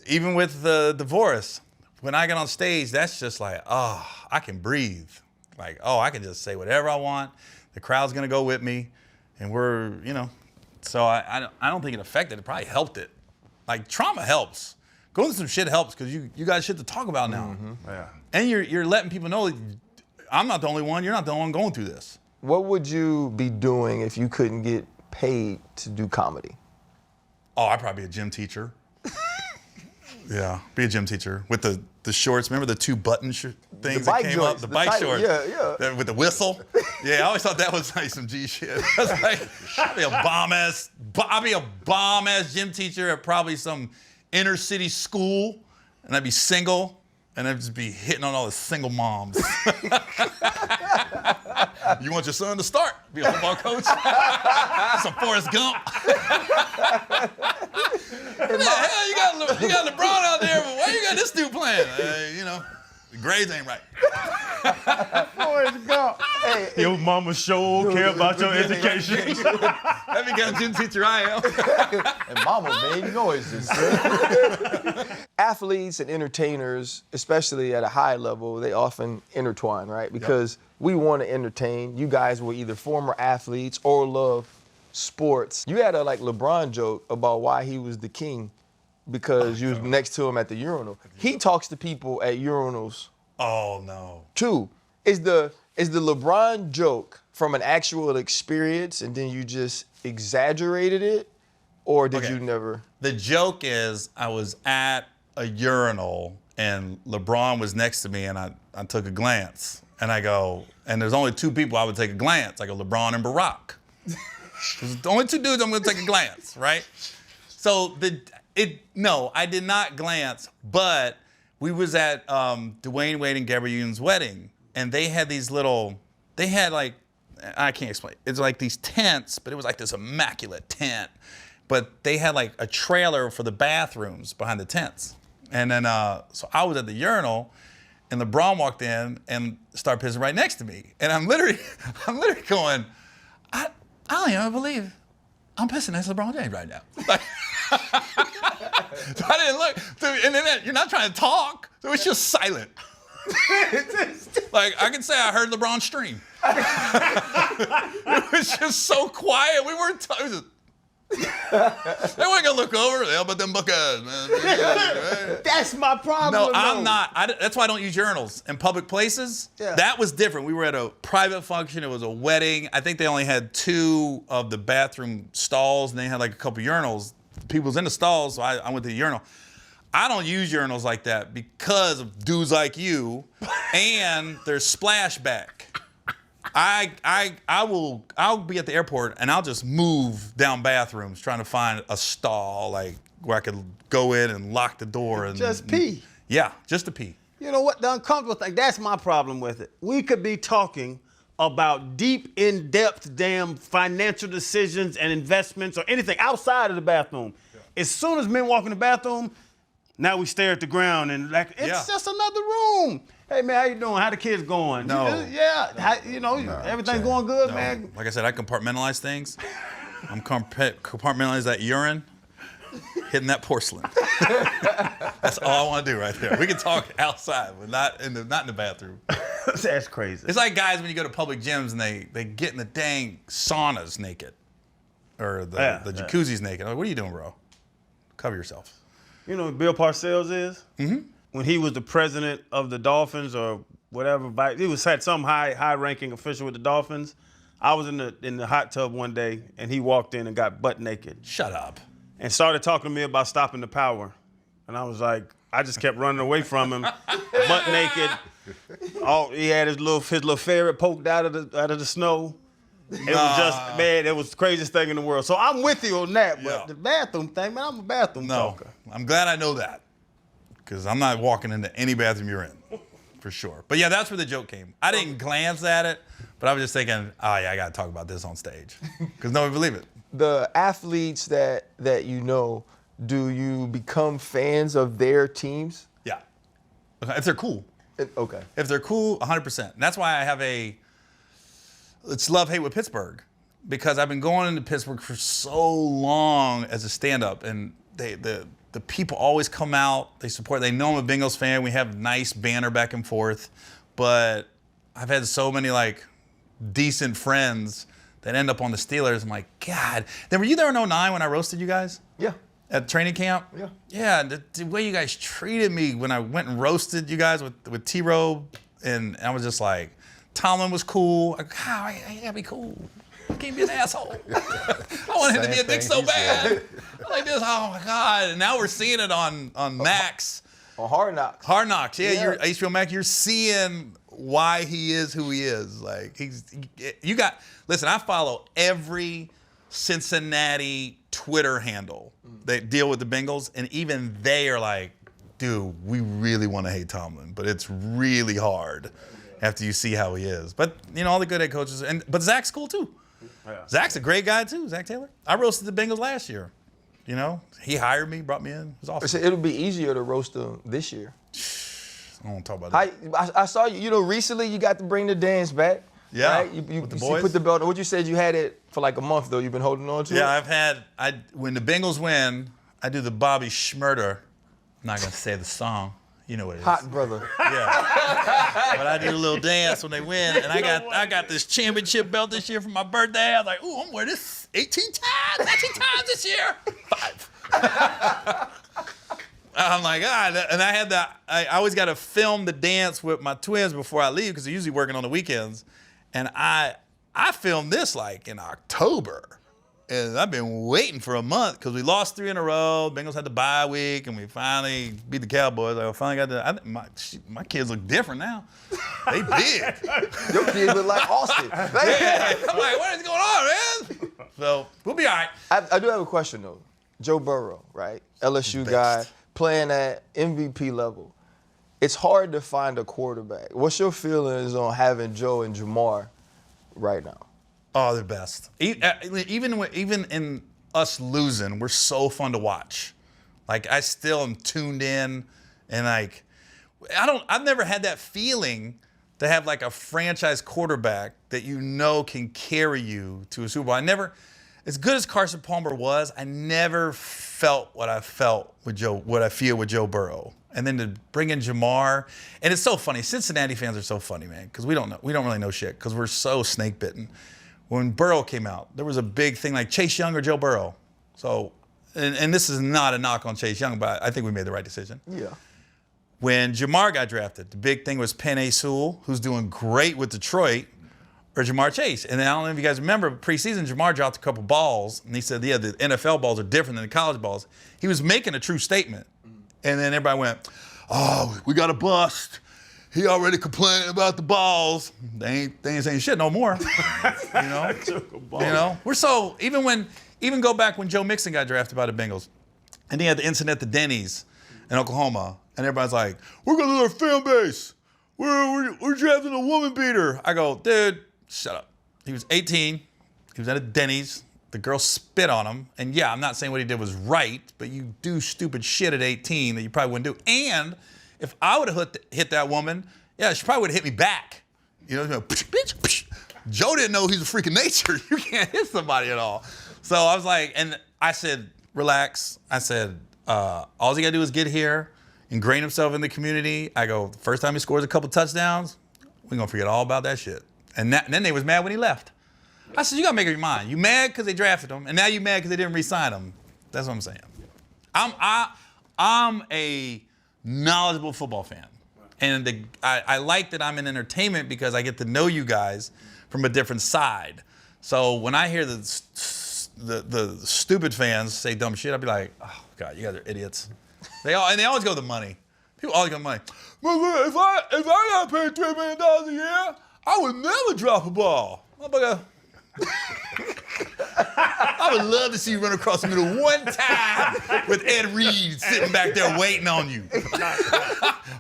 even with the divorce, when I get on stage, that's just like, oh, I can breathe. Like, oh, I can just say whatever I want. The crowd's gonna go with me, and we're, so I don't think it affected it. Probably helped it. Like, trauma helps. Going through some shit helps because you got shit to talk about now. Mm-hmm. Yeah. And you're letting people know that I'm not the only one. You're not the only one going through this. What would you be doing if you couldn't get paid to do comedy? Oh, I'd probably be a gym teacher. Yeah, be a gym teacher with the shorts. Remember the two button things that came up? The bike shorts. Yeah. With the whistle. Yeah, I always thought that was like some G shit. I was like, I'd be a bomb ass gym teacher at probably some inner city school, and I'd be single, and I'd just be hitting on all the single moms. You want your son to start? Be a football coach? Some Forrest Gump. What the hell? You got LeBron out there, but why you got this dude playing? The grades ain't right. Forrest Gump. Hey, Your mama sure care about your education. Every kind of gym teacher I am. and mama made noises. Athletes and entertainers, especially at a high level, they often intertwine, right? Because we want to entertain. You guys were either former athletes or love sports. You had a LeBron joke about why he was the king because you was next to him at the urinal. He talks to people at urinals. Oh no. Too. Is the LeBron joke from an actual experience and then you just exaggerated it, or did you never? The joke is I was at a urinal and LeBron was next to me and I took a glance and I go, and there's only two people I would take a glance. I go, LeBron and Barack. There's the only two dudes I'm gonna take a glance, right? So no, I did not glance, but we was at Dwayne Wade and Gary Owen's wedding, and they had I can't explain. It's like these tents, but it was like this immaculate tent. But they had like a trailer for the bathrooms behind the tents. And then, so I was at the urinal, and LeBron walked in and started pissing right next to me. And I'm literally going, I don't even believe I'm pissing next to LeBron James right now. Like, so I didn't look. And then you're not trying to talk, so it's just silent. Like, I can say I heard LeBron stream. It was just so quiet. We weren't talking. They weren't gonna look over. Hell, but them Buckeyes, man. That's my problem. No, I'm not. That's why I don't use urinals in public places. Yeah. That was different. We were at a private function. It was a wedding. I think they only had 2 of the bathroom stalls, and they had like a couple urinals. People was in the stalls, so I went to the urinal. I don't use urinals like that because of dudes like you, and there's splashback. I'll be at the airport and I'll just move down bathrooms trying to find a stall like where I could go in and lock the door and Just pee. Yeah, just to pee. You know what? The uncomfortable thing, that's my problem with it. We could be talking about deep, in-depth, damn financial decisions and investments or anything outside of the bathroom. Yeah. As soon as men walk in the bathroom, now we stare at the ground and like, it's just another room. Hey, man, how you doing? How the kids going? No. Everything's going good, man. Like I said, I compartmentalize things. I'm compartmentalize that urine, hitting that porcelain. That's all I want to do right there. We can talk outside, but not in the bathroom. That's crazy. It's like guys when you go to public gyms and they get in the dang saunas naked. Or the jacuzzi's naked. I'm like, what are you doing, bro? Cover yourself. You know who Bill Parcells is? Mm-hmm. When he was the president of the Dolphins or whatever, he had some high-ranking official with the Dolphins. I was in the hot tub one day, and he walked in and got butt naked. Shut up. And started talking to me about stopping the power. And I was like, I just kept running away from him, butt naked. He had his little ferret poked out of the snow. It was just, man, it was the craziest thing in the world. So I'm with you on that, but the bathroom thing, man, I'm a bathroom talker. I'm glad I know that. Because I'm not walking into any bathroom you're in, for sure. But yeah, that's where the joke came. I didn't glance at it, but I was just thinking, oh yeah, I got to talk about this on stage. Because nobody believe it. The athletes that you know, do you become fans of their teams? Yeah. If they're cool. Okay. If they're cool, 100%. And that's why I have it's love-hate with Pittsburgh. Because I've been going into Pittsburgh for so long as a stand-up, and the people always come out, they support, they know I'm a Bengals fan, we have nice banner back and forth, but I've had so many like decent friends that end up on the Steelers. I'm like, God. Then were you there in 2009 when I roasted you guys? Yeah. At training camp? Yeah. Yeah, the way you guys treated me when I went and roasted you guys with T-Robe, and I was just like, Tomlin was cool. I gotta be cool. I can't be an asshole. I want him to be a dick so bad. I like this. Oh my God! And now we're seeing it on Max. On Hard Knocks. Hard Knocks. Yeah. You're HBO Max. You're seeing why he is who he is. Like listen. I follow every Cincinnati Twitter handle that deal with the Bengals, and even they are like, dude, we really want to hate Tomlin, but it's really hard after you see how he is. But you know, all the good head coaches, but Zach's cool too. Yeah. Zach's a great guy too, Zach Taylor. I roasted the Bengals last year. You know, he hired me, brought me in. It was awesome. So it'll be easier to roast them this year. I don't want to talk about that. I saw you. You know, recently you got to bring the dance back. Yeah, right? You with the boys. put the belt on. What you said you had it for like a month though. You've been holding on to it. Yeah, when the Bengals win, I do the Bobby Schmurder. I'm not gonna say the song. You know what it is. Hot brother. Yeah. But I do a little dance when they win, and I got this championship belt this year for my birthday. I was like, ooh, I'm wearing this 18 times this year. 5. I'm like, and I had I always got to film the dance with my twins before I leave because they're usually working on the weekends, and I filmed this like in October. And I've been waiting for a month because we lost 3 in a row. Bengals had the bye week, and we finally beat the Cowboys. I finally got my kids look different now. They big. Your kids look like Austin. Yeah. I'm like, what is going on, man? So we'll be all right. I do have a question though. Joe Burrow, right? LSU guy playing at MVP level. It's hard to find a quarterback. What's your feelings on having Joe and Jamar right now? Oh, they're best. Even in us losing, we're so fun to watch. Like I still am tuned in, and like I've never had that feeling to have like a franchise quarterback that you know can carry you to a Super Bowl. As good as Carson Palmer was, I never felt what I felt with Joe, what I feel with Joe Burrow. And then to bring in Jamar, and it's so funny. Cincinnati fans are so funny, man, because we don't really know shit because we're so snake bitten. When Burrow came out, there was a big thing like Chase Young or Joe Burrow. So, and this is not a knock on Chase Young, but I think we made the right decision. Yeah. When Jamar got drafted, the big thing was Penei Sewell, who's doing great with Detroit, or Jamar Chase. And I don't know if you guys remember, preseason, Jamar dropped a couple balls, and he said, yeah, the NFL balls are different than the college balls. He was making a true statement. And then everybody went, oh, we got a bust. He already complaining about the balls. They ain't saying shit no more. You know? We're so, even go back when Joe Mixon got drafted by the Bengals, and he had the incident at the Denny's in Oklahoma, and everybody's like, we're gonna lose our fan base. We're drafting a woman beater. I go, dude, shut up. He was 18. He was at a Denny's. The girl spit on him. And yeah, I'm not saying what he did was right, but you do stupid shit at 18 that you probably wouldn't do. And if I would have hit that woman, yeah, she probably would have hit me back. You know, bitch. Joe didn't know he's a freak of nature. You can't hit somebody at all. So I was like, and I said, relax. I said, all he got to do is get here, ingrain himself in the community. I go, the first time he scores a couple touchdowns, we're going to forget all about that shit. And then they was mad when he left. I said, you got to make up your mind. You mad because they drafted him, and now you mad because they didn't re-sign him. That's what I'm saying. I'm a knowledgeable football fan. And I like that I'm in entertainment because I get to know you guys from a different side. So when I hear the stupid fans say dumb shit, I'll be like, oh, God, you guys are idiots. They always go with the money. People always go with money. If I got paid $3 million a year, I would never drop a ball. I would love to see you run across the middle one time with Ed Reed sitting back there waiting on you.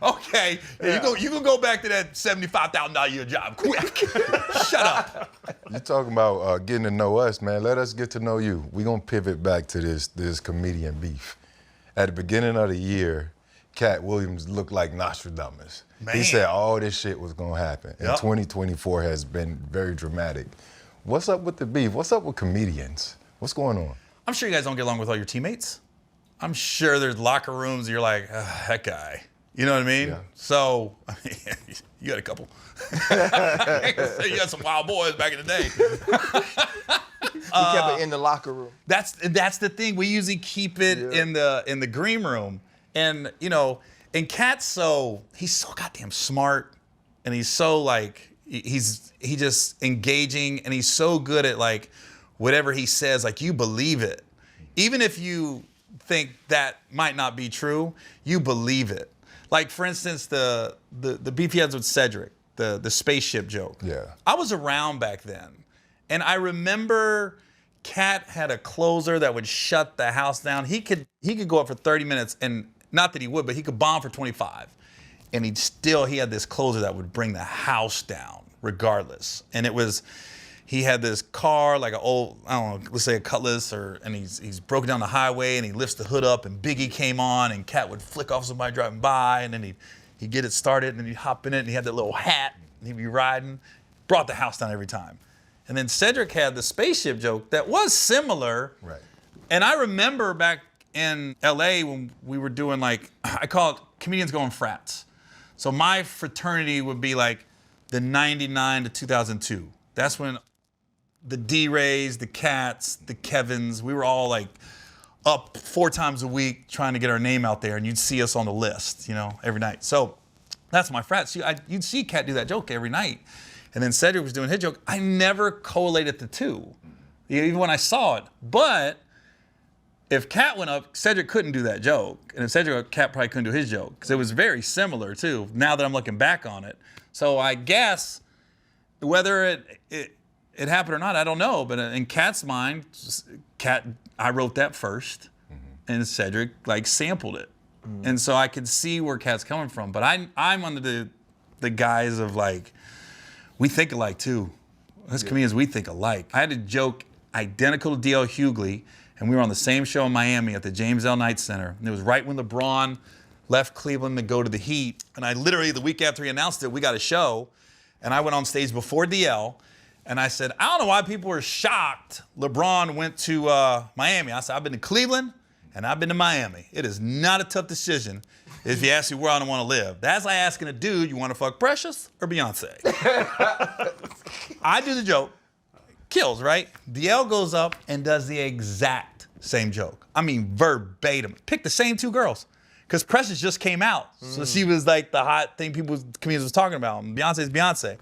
Okay, yeah. You can go back to that $75,000 a year job quick. Shut up. You're talking about getting to know us, man. Let us get to know you. We're going to pivot back to this comedian beef. At the beginning of the year, Cat Williams looked like Nostradamus. Man. He said all this shit was going to happen. And 2024 has been very dramatic. What's up with the beef? What's up with comedians? What's going on? I'm sure you guys don't get along with all your teammates. I'm sure there's locker rooms you're like, that guy. You know what I mean? Yeah. So, I mean, you got a couple. You got some wild boys back in the day. We kept it in the locker room. That's the thing. We usually keep it in the green room. And, and Cat's he's so goddamn smart, and he's so he's just engaging, and he's so good at whatever he says, you believe it. Even if you think that might not be true, you believe it. For instance, the beef he has with Cedric, the spaceship joke. Yeah. I was around back then, and I remember Cat had a closer that would shut the house down. He could go up for 30 minutes, and not that he would, but he could bomb for 25. And he had this closer that would bring the house down regardless. And he had this car, like an old, I don't know, let's say a Cutlass, and he's broken down the highway, and he lifts the hood up, and Biggie came on, and Cat would flick off somebody driving by, and then he'd get it started, and then he'd hop in it, and he had that little hat, and he'd be riding, brought the house down every time. And then Cedric had the spaceship joke that was similar. Right. And I remember back in LA when we were doing I call it comedians going frats. So my fraternity would be the 99 to 2002. That's when the D-Rays, the Cats, the Kevins, we were all up 4 times a week trying to get our name out there, and you'd see us on the list, every night. So that's my frat. So you'd see Cat do that joke every night. And then Cedric was doing his joke. I never correlated the two, even when I saw it. But if Cat went up, Cedric couldn't do that joke. And if Cedric went up, Cat probably couldn't do his joke, because it was very similar, too, now that I'm looking back on it. So I guess whether it happened or not, I don't know. But in Cat's mind, I wrote that first, and Cedric sampled it. And so I could see where Cat's coming from. But I'm under the guise of we think alike, too. As comedians, we think alike. I had a joke identical to D.L. Hughley, and we were on the same show in Miami at the James L. Knight Center. And it was right when LeBron left Cleveland to go to the Heat. And I literally, the week after he announced it, we got a show. And I went on stage before DL. And I said, I don't know why people were shocked LeBron went to Miami. I said, I've been to Cleveland and I've been to Miami. It is not a tough decision if you ask me where I don't want to live. That's like asking a dude, you want to fuck Precious or Beyonce? I do the joke. Kills, right? DL goes up and does the exact same joke. I mean, verbatim. Picked the same two girls. Because Precious just came out. So she was like the hot thing comedians was talking about. And Beyonce's Beyonce.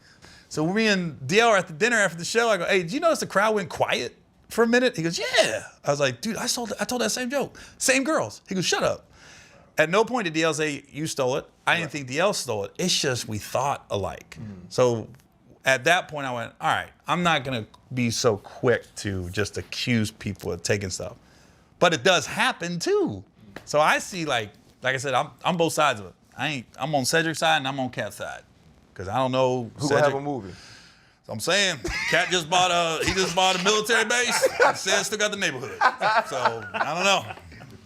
So me and DL are at the dinner after the show. I go, hey, did you notice the crowd went quiet for a minute? He goes, yeah. I was like, dude, I told that same joke. Same girls. He goes, shut up. At no point did DL say, you stole it. I didn't think DL stole it. It's just we thought alike. So at that point I went, all right, I'm not gonna be so quick to just accuse people of taking stuff. But it does happen too. So I see like I said, I'm both sides of it. I'm on Cedric's side and I'm on Cat's side. Cause I don't know Who Cedric. have a movie? So I'm saying, Cat just bought a military base. Said still got the neighborhood. So I don't know.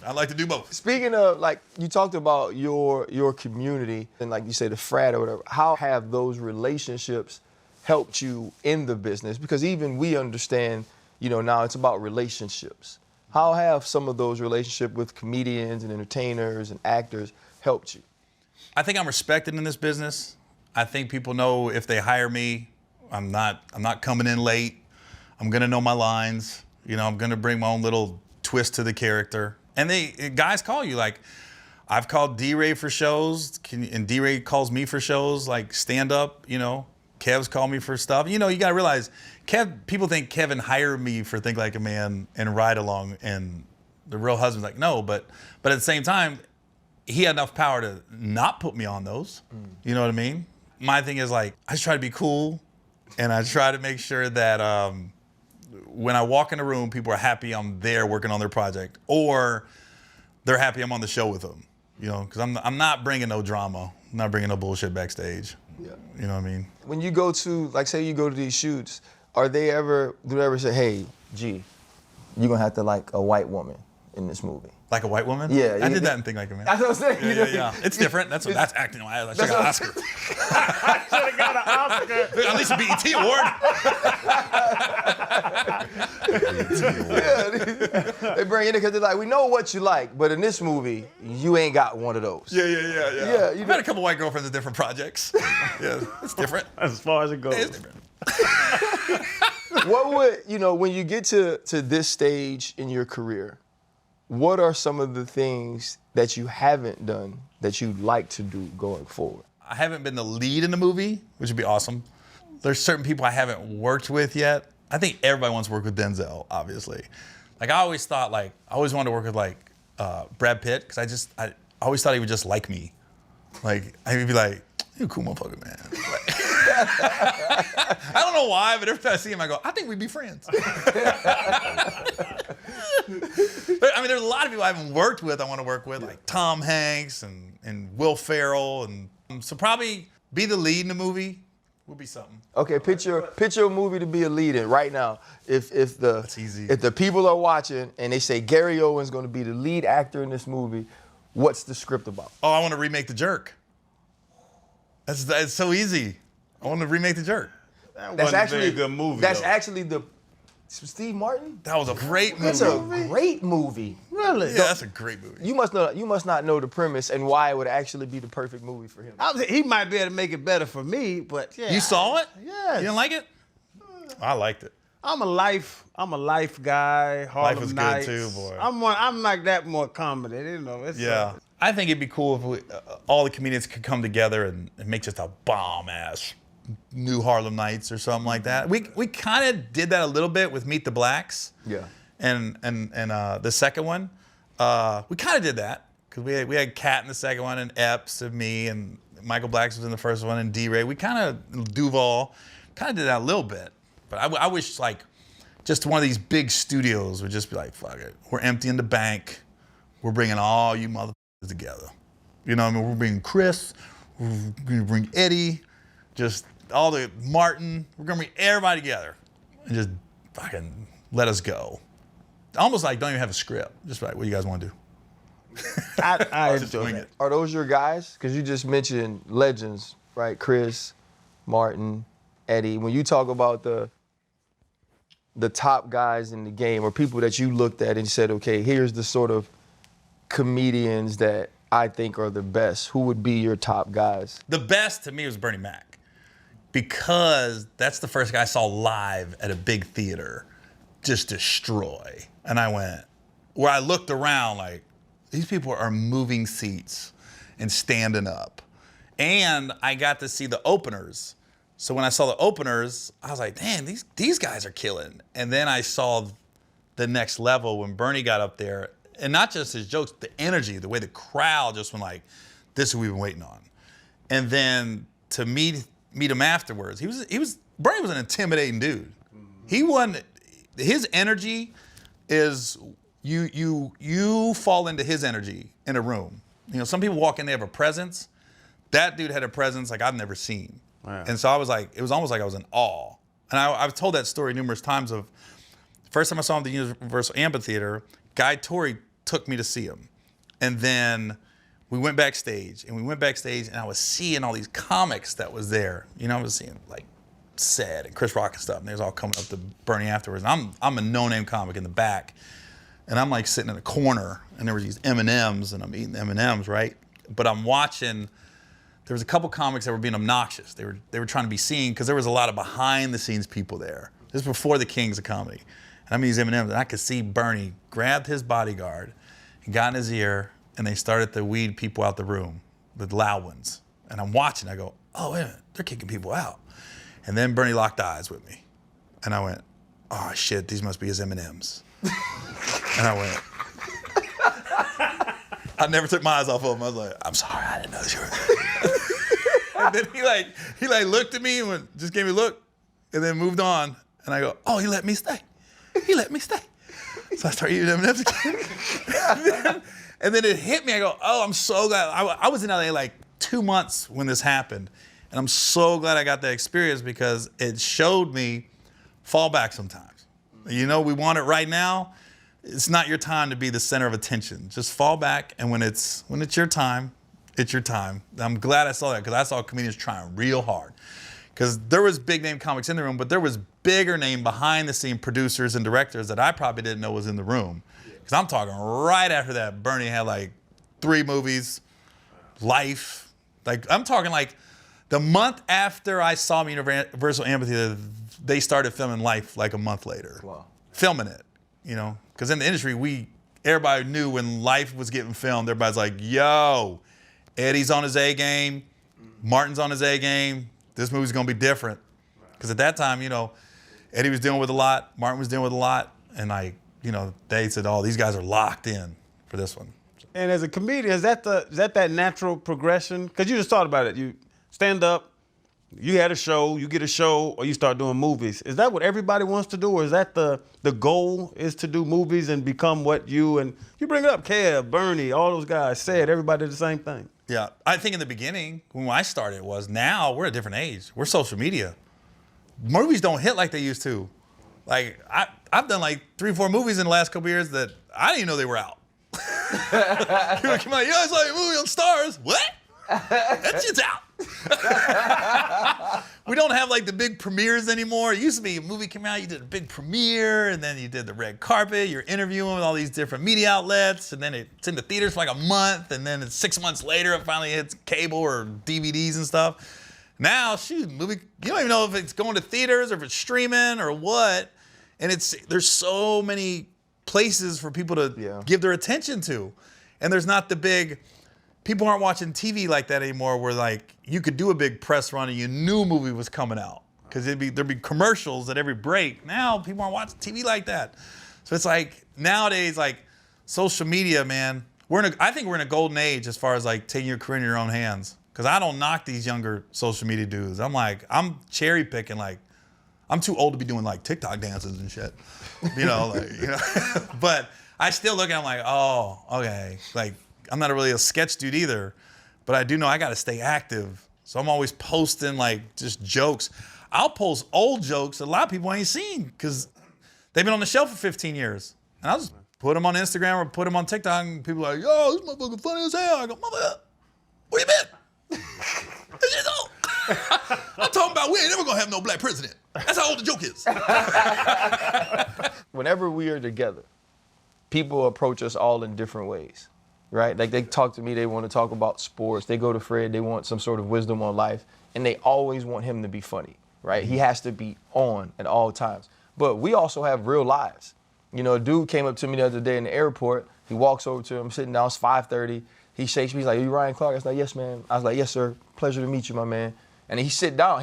I like to do both. Speaking of, like, you talked about your community and, like you say, the frat or whatever. How have those relationships helped you in the business? Because even we understand, now it's about relationships. How have some of those relationships with comedians and entertainers and actors helped you? I think I'm respected in this business. I think people know if they hire me, I'm not coming in late. I'm gonna know my lines. I'm gonna bring my own little twist to the character. And guys call you, like, I've called D-Ray for shows, and D-Ray calls me for shows, like stand up, Kev's called me for stuff. You gotta realize, people think Kevin hired me for Think Like a Man and Ride Along, and the real husband's like, no, but at the same time, he had enough power to not put me on those. You know what I mean? My thing is, like, I just try to be cool, and I try to make sure that when I walk in a room, people are happy I'm there working on their project, or they're happy I'm on the show with them. Because I'm not bringing no drama. I'm not bringing no bullshit backstage. Yeah. You know what I mean? When you go to, like, say you go to these shoots, do they ever say, hey, G, you're gonna have to like a white woman in this movie? Like a white woman? Yeah. I did that in Think Like a Man. That's what I'm saying. Yeah. It's different. That's acting. I should have got an Oscar. I should have got an Oscar. At least a BET award. They bring you in because they're like, we know what you like, but in this movie, you ain't got one of those. Yeah. Yeah, I've had a couple white girlfriends in different projects. Yeah, it's different. As far as it goes. It's different. What would, when you get to this stage in your career, what are some of the things that you haven't done that you'd like to do going forward? I haven't been the lead in the movie, which would be awesome. There's certain people I haven't worked with yet. I think everybody wants to work with Denzel, obviously. Like, I always wanted to work with, like, Brad Pitt, because I always thought he would just like me. Like, I'd be like, you a cool motherfucker, man. I don't know why, but every time I see him, I go, I think we'd be friends. I mean, there's a lot of people I haven't worked with I want to work with, like Tom Hanks and Will Ferrell. And so probably be the lead in the movie would be something. Okay, picture a movie to be a lead in right now. That's easy. If the people are watching and they say Gary Owen's going to be the lead actor in this movie, what's the script about? Oh, I want to remake The Jerk. That's so easy. I want to remake The Jerk. That's actually a good movie. That's though. actually the Steve Martin? That was a great movie. It's a great movie. Really? Yeah, that's a great movie. You must not know the premise and why it would actually be the perfect movie for him. He might be able to make it better for me, but yeah. You saw it? Yes. You didn't like it? I liked it. I'm a life guy. Harlem Life was Nights. good too, boy. I'm like that more comedy. It's Yeah. I think it'd be cool if all the comedians could come together and make just a bomb-ass new Harlem Nights or something like that. We kind of did that a little bit with Meet the Blacks. Yeah. And the second one, we kind of did that because we had Kat in the second one and Epps and me and Michael Blacks was in the first one and D-Ray. We kind of, Duval, kind of did that a little bit. But I wish like just one of these big studios would just be like, fuck it. We're emptying the bank. We're bringing all you motherfuckers together. You know what I mean? We're bringing Chris. We're going to bring Eddie. Just all the Martin. We're going to bring everybody together and just fucking let us go. Almost like don't even have a script. Just like, what do you guys want to do? I Just enjoy wing it. it. Are those your guys? Because you just mentioned legends, right? Chris, Martin, Eddie. When you talk about the top guys in the game or people that you looked at and said, okay, here's the sort of comedians that I think are the best, who would be your top guys? The best to me was Bernie Mac because that's the first guy I saw live at a big theater just destroy. And I went, where I looked around like, these people are moving seats and standing up. And I got to see the openers. So when I saw the openers, I was like, damn, these guys are killing. And then I saw the next level when Bernie got up there, and not just his jokes, the energy, the way the crowd just went like, this is what we've been waiting on. And then to meet him afterwards, Bernie was an intimidating dude. He wasn't, his energy is, you fall into his energy in a room. You know, some people walk in, they have a presence. That dude had a presence like I've never seen. Wow. And so I was like, it was almost like I was in awe. And I've told that story numerous times of, first time I saw him at the Universal Amphitheater, Guy Torrey took me to see him. And then we went backstage, and I was seeing all these comics that was there. You know, I was seeing like Sed and Chris Rock and stuff, and they was all coming up to Bernie afterwards. And I'm a no-name comic in the back, and I'm like sitting in a corner, and there were these M&Ms, and I'm eating M&Ms, right? But I'm watching, there was a couple comics that were being obnoxious. They were trying to be seen, because there was a lot of behind-the-scenes people there. This is before the Kings of Comedy. And I'm eating these M&Ms, and I could see Bernie grabbed his bodyguard and got in his ear, and they started to weed people out the room, the loud ones. And I'm watching, I go, oh, wait a minute, they're kicking people out. And then Bernie locked eyes with me. And I went, oh shit, these must be his M&Ms. And I went, I never took my eyes off of him. I was like, I'm sorry, I didn't know you were. And then he looked at me and went, just gave me a look, and then moved on. And I go, oh, he let me stay. He let me stay. So I started eating M&Ms again. And then it hit me. I go, oh, I'm so glad. I was in LA like 2 months when this happened. And I'm so glad I got that experience, because it showed me fall back sometimes. You know, we want it right now. It's not your time to be the center of attention. Just fall back, and when it's your time, it's your time. I'm glad I saw that, because I saw comedians trying real hard. Because there was big name comics in the room, but there was bigger name behind the scene producers and directors that I probably didn't know was in the room. Because I'm talking right after that, Bernie had like 3 movies, Life. Like, I'm talking like the month after I saw him at Universal Amphitheater, they started filming Life like a month later. Wow. Filming it, you know? Because in the industry, everybody knew when Life was getting filmed, everybody's like, yo, Eddie's on his A game, Martin's on his A game, this movie's gonna be different. Because at that time, you know, Eddie was dealing with a lot, Martin was dealing with a lot, and like, you know, they said, oh, these guys are locked in for this one. And as a comedian, is that natural progression? Because you just thought about it. You stand up, you had a show, you get a show, or you start doing movies. Is that what everybody wants to do, or is that the goal, is to do movies and become what you bring up, Kev, Bernie, all those guys said, everybody did the same thing? Yeah, I think in the beginning, when I started, now we're a different age. We're social media. Movies don't hit like they used to. Like, I've done like 3 or 4 movies in the last couple years that I didn't even know they were out. People come out, yo, I saw your movie on Stars. What? That shit's out. We don't have like the big premieres anymore. It used to be a movie came out, you did a big premiere, and then you did the red carpet, you're interviewing with all these different media outlets, and then it's in the theaters for like a month, and then it's 6 months later, it finally hits cable or DVDs and stuff. Now, movie, you don't even know if it's going to theaters or if it's streaming or what. And there's so many places for people to give their attention to. And there's not the big, people aren't watching TV like that anymore, where like you could do a big press run and you knew a movie was coming out. Because there'd be commercials at every break. Now people aren't watching TV like that. So it's like, nowadays, like social media, man, I think we're in a golden age as far as like taking your career in your own hands. Because I don't knock these younger social media dudes. I'm cherry picking, like, I'm too old to be doing like TikTok dances and shit. You know, like, you know. But I still look at them like, oh, okay. Like, I'm not really a sketch dude either, but I do know I gotta stay active. So I'm always posting like just jokes. I'll post old jokes that a lot of people ain't seen because they've been on the shelf for 15 years. And I'll just put them on Instagram or put them on TikTok, and people are like, yo, this motherfucker funny as hell. I go, motherfucker, where you been? I'm talking about we ain't never gonna have no black president. That's how old the joke is. Whenever we are together, people approach us all in different ways, right? Like they talk to me, they want to talk about sports. They go to Fred, they want some sort of wisdom on life, and they always want him to be funny, right? He has to be on at all times. But we also have real lives. You know, a dude came up to me the other day in the airport. He walks over to him, sitting down, it's 5:30. He shakes me, he's like, "Are you Ryan Clark?" I was like, "Yes, man." I was like, "Yes, sir. Pleasure to meet you, my man." And he sat down,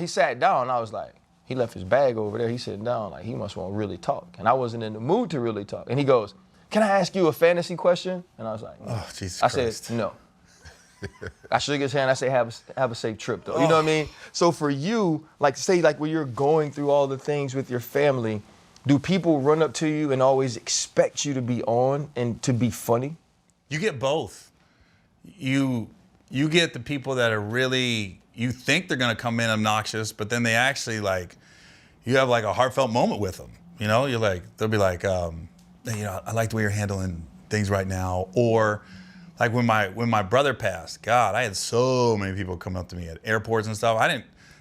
I was like, he left his bag over there, he's sitting down, like he must want to really talk. And I wasn't in the mood to really talk. And he goes, "Can I ask you a fantasy question?" And I was like, "Oh, Jesus I Christ." said, "No." I shook his hand, I said, have a safe trip though. You know what I mean? So for you, like say like when you're going through all the things with your family, do people run up to you and always expect you to be on and to be funny? You get both. You get the people that are really, you think they're gonna come in obnoxious, but then they actually like, you have like a heartfelt moment with them. You know, you're like, they'll be like, you know, I like the way you're handling things right now. Or like when my brother passed, God, I had so many people come up to me at airports and stuff.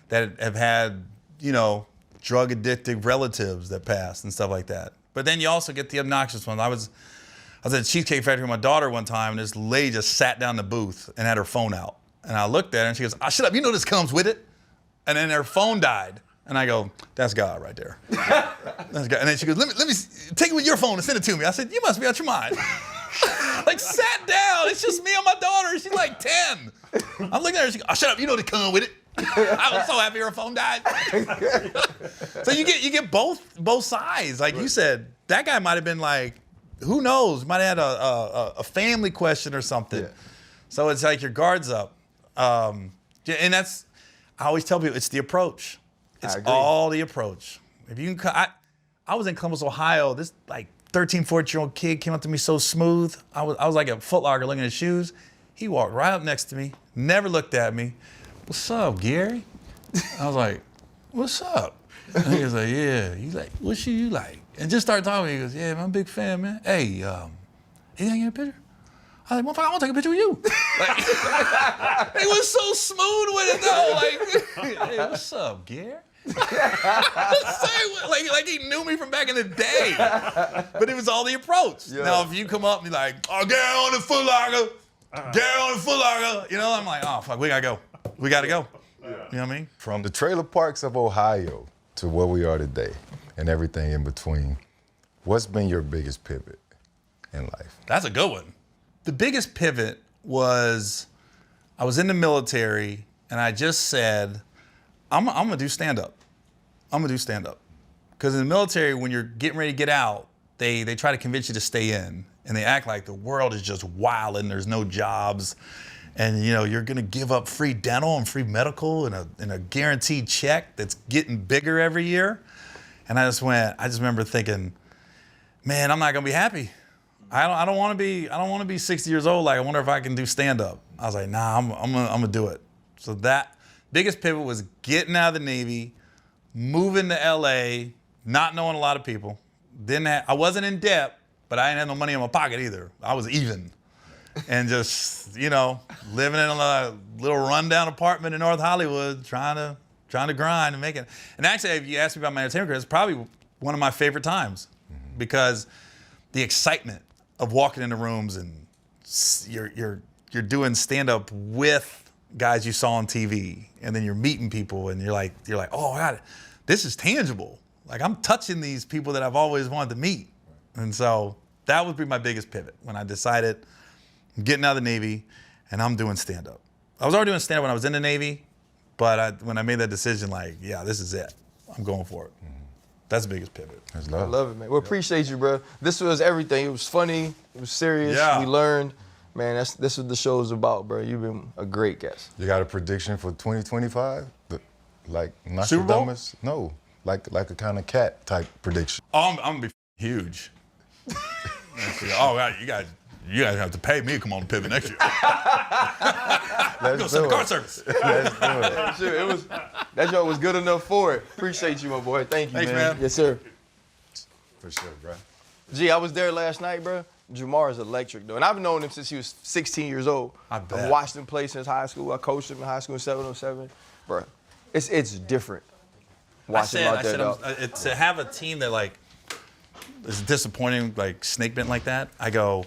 That have had, you know, drug addicted relatives that passed and stuff like that. But then you also get the obnoxious ones. I was at a Cheesecake Factory with my daughter one time, and this lady just sat down in the booth and had her phone out. And I looked at her and she goes, "Oh, shut up, you know this comes with it." And then her phone died. And I go, "That's God right there." That's God. And then she goes, let me take it with your phone and send it to me. I said, "You must be out your mind." Like sat down, it's just me and my daughter. She's like 10. I'm looking at her, she goes, "Oh, shut up, you know this come with it." I was so happy her phone died. So you get both sides. Like you said, that guy might have been like, who knows, might have had a family question or something. Yeah. So it's like your guard's up. And that's, I always tell people, it's the approach. It's all the approach. If you can, I was in Columbus, Ohio. This like 13, 14-year-old kid came up to me so smooth. I was like a Foot Locker looking at his shoes. He walked right up next to me, never looked at me. "What's up, Gary?" I was like, "What's up?" And he was like, "Yeah." He's like, "What shoe you like?" And just started talking to me. He goes, "Yeah, man, I'm a big fan, man. Hey, you think I get a picture?" I was like, "Motherfucker, I want to take a picture with you." Like, he was so smooth with it though. Like, "Hey, what's up, Gary?" like he knew me from back in the day. But it was all the approach. Yeah. Now, if you come up and be like, "Oh, Gary on the Foot Locker, Gary on the Foot Locker," you know, I'm like, "Oh, fuck, we gotta go. We gotta go." You know what I mean? From the trailer parks of Ohio to where we are today and everything in between, what's been your biggest pivot in life? That's a good one. The biggest pivot was I was in the military and I just said, I'm gonna do stand-up. I'm gonna do stand-up. Because in the military, when you're getting ready to get out, they try to convince you to stay in. And they act like the world is just wild and there's no jobs. And you know, you're gonna give up free dental and free medical and a guaranteed check that's getting bigger every year. And I just remember thinking, man, I'm not gonna be happy. I don't wanna be 60 years old. Like, I wonder if I can do stand-up. I was like, nah, I'm gonna do it. So that biggest pivot was getting out of the Navy, moving to LA, not knowing a lot of people. I wasn't in debt, but I didn't have no money in my pocket either. I was even. And just, you know, living in a little rundown apartment in North Hollywood, trying to grind and make it. And actually, if you ask me about my entertainment career, it's probably one of my favorite times because the excitement of walking into rooms and you're doing stand-up with guys you saw on TV, and then you're meeting people, and you're like, "Oh God, this is tangible. Like, I'm touching these people that I've always wanted to meet." And so that would be my biggest pivot when I decided I'm getting out of the Navy and I'm doing stand-up. I was already doing stand-up when I was in the Navy, but when I made that decision, like, yeah, this is it. I'm going for it. That's the biggest pivot. That's love. I love it, man. We appreciate you, bro. This was everything. It was funny. It was serious. Yeah. We learned. Man, this is what the show's about, bro. You've been a great guest. You got a prediction for 2025? Like Super Bowl? Nostradamus? No, like a kind of cat type prediction. Oh, I'm gonna be huge. Oh God, you guys have to pay me to come on the pivot next year. Go send the car service. Let's do it. Sure, that joke was good enough for it. Appreciate you, my boy. Thank you, Thanks, man. man. Yes, sir. For sure, bro. Gee, I was there last night, bro. Jamar is electric, though. And I've known him since he was 16 years old. I bet. I've watched him play since high school. I coached him in high school in 707. Bro, it's different watching him out there, dog. To have a team that, like, is disappointing, like snake bent like that, I go,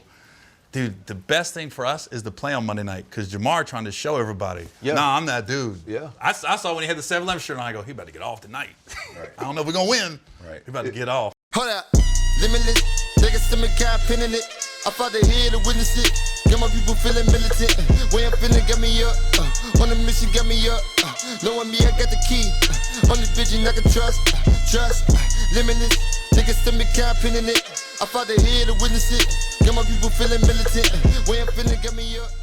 dude, the best thing for us is to play on Monday night, because Jamar trying to show everybody, nah, I'm that dude. Yeah. I saw when he had the 7-11 shirt on, I go, he about to get off tonight. Right. I don't know if we're going to win. Right. He about to get off. Hold up, limitless. Take a stomach, got pinning it. I fought the head to witness it. Got my people feeling militant. Way I'm feeling got me up. On the mission got me up. Knowing me, I got the key. On this vision I can trust. Limitless. Take a stomach, got pinning it. I fought the head to witness it. Got my people feeling militant. Way I'm feeling got me up.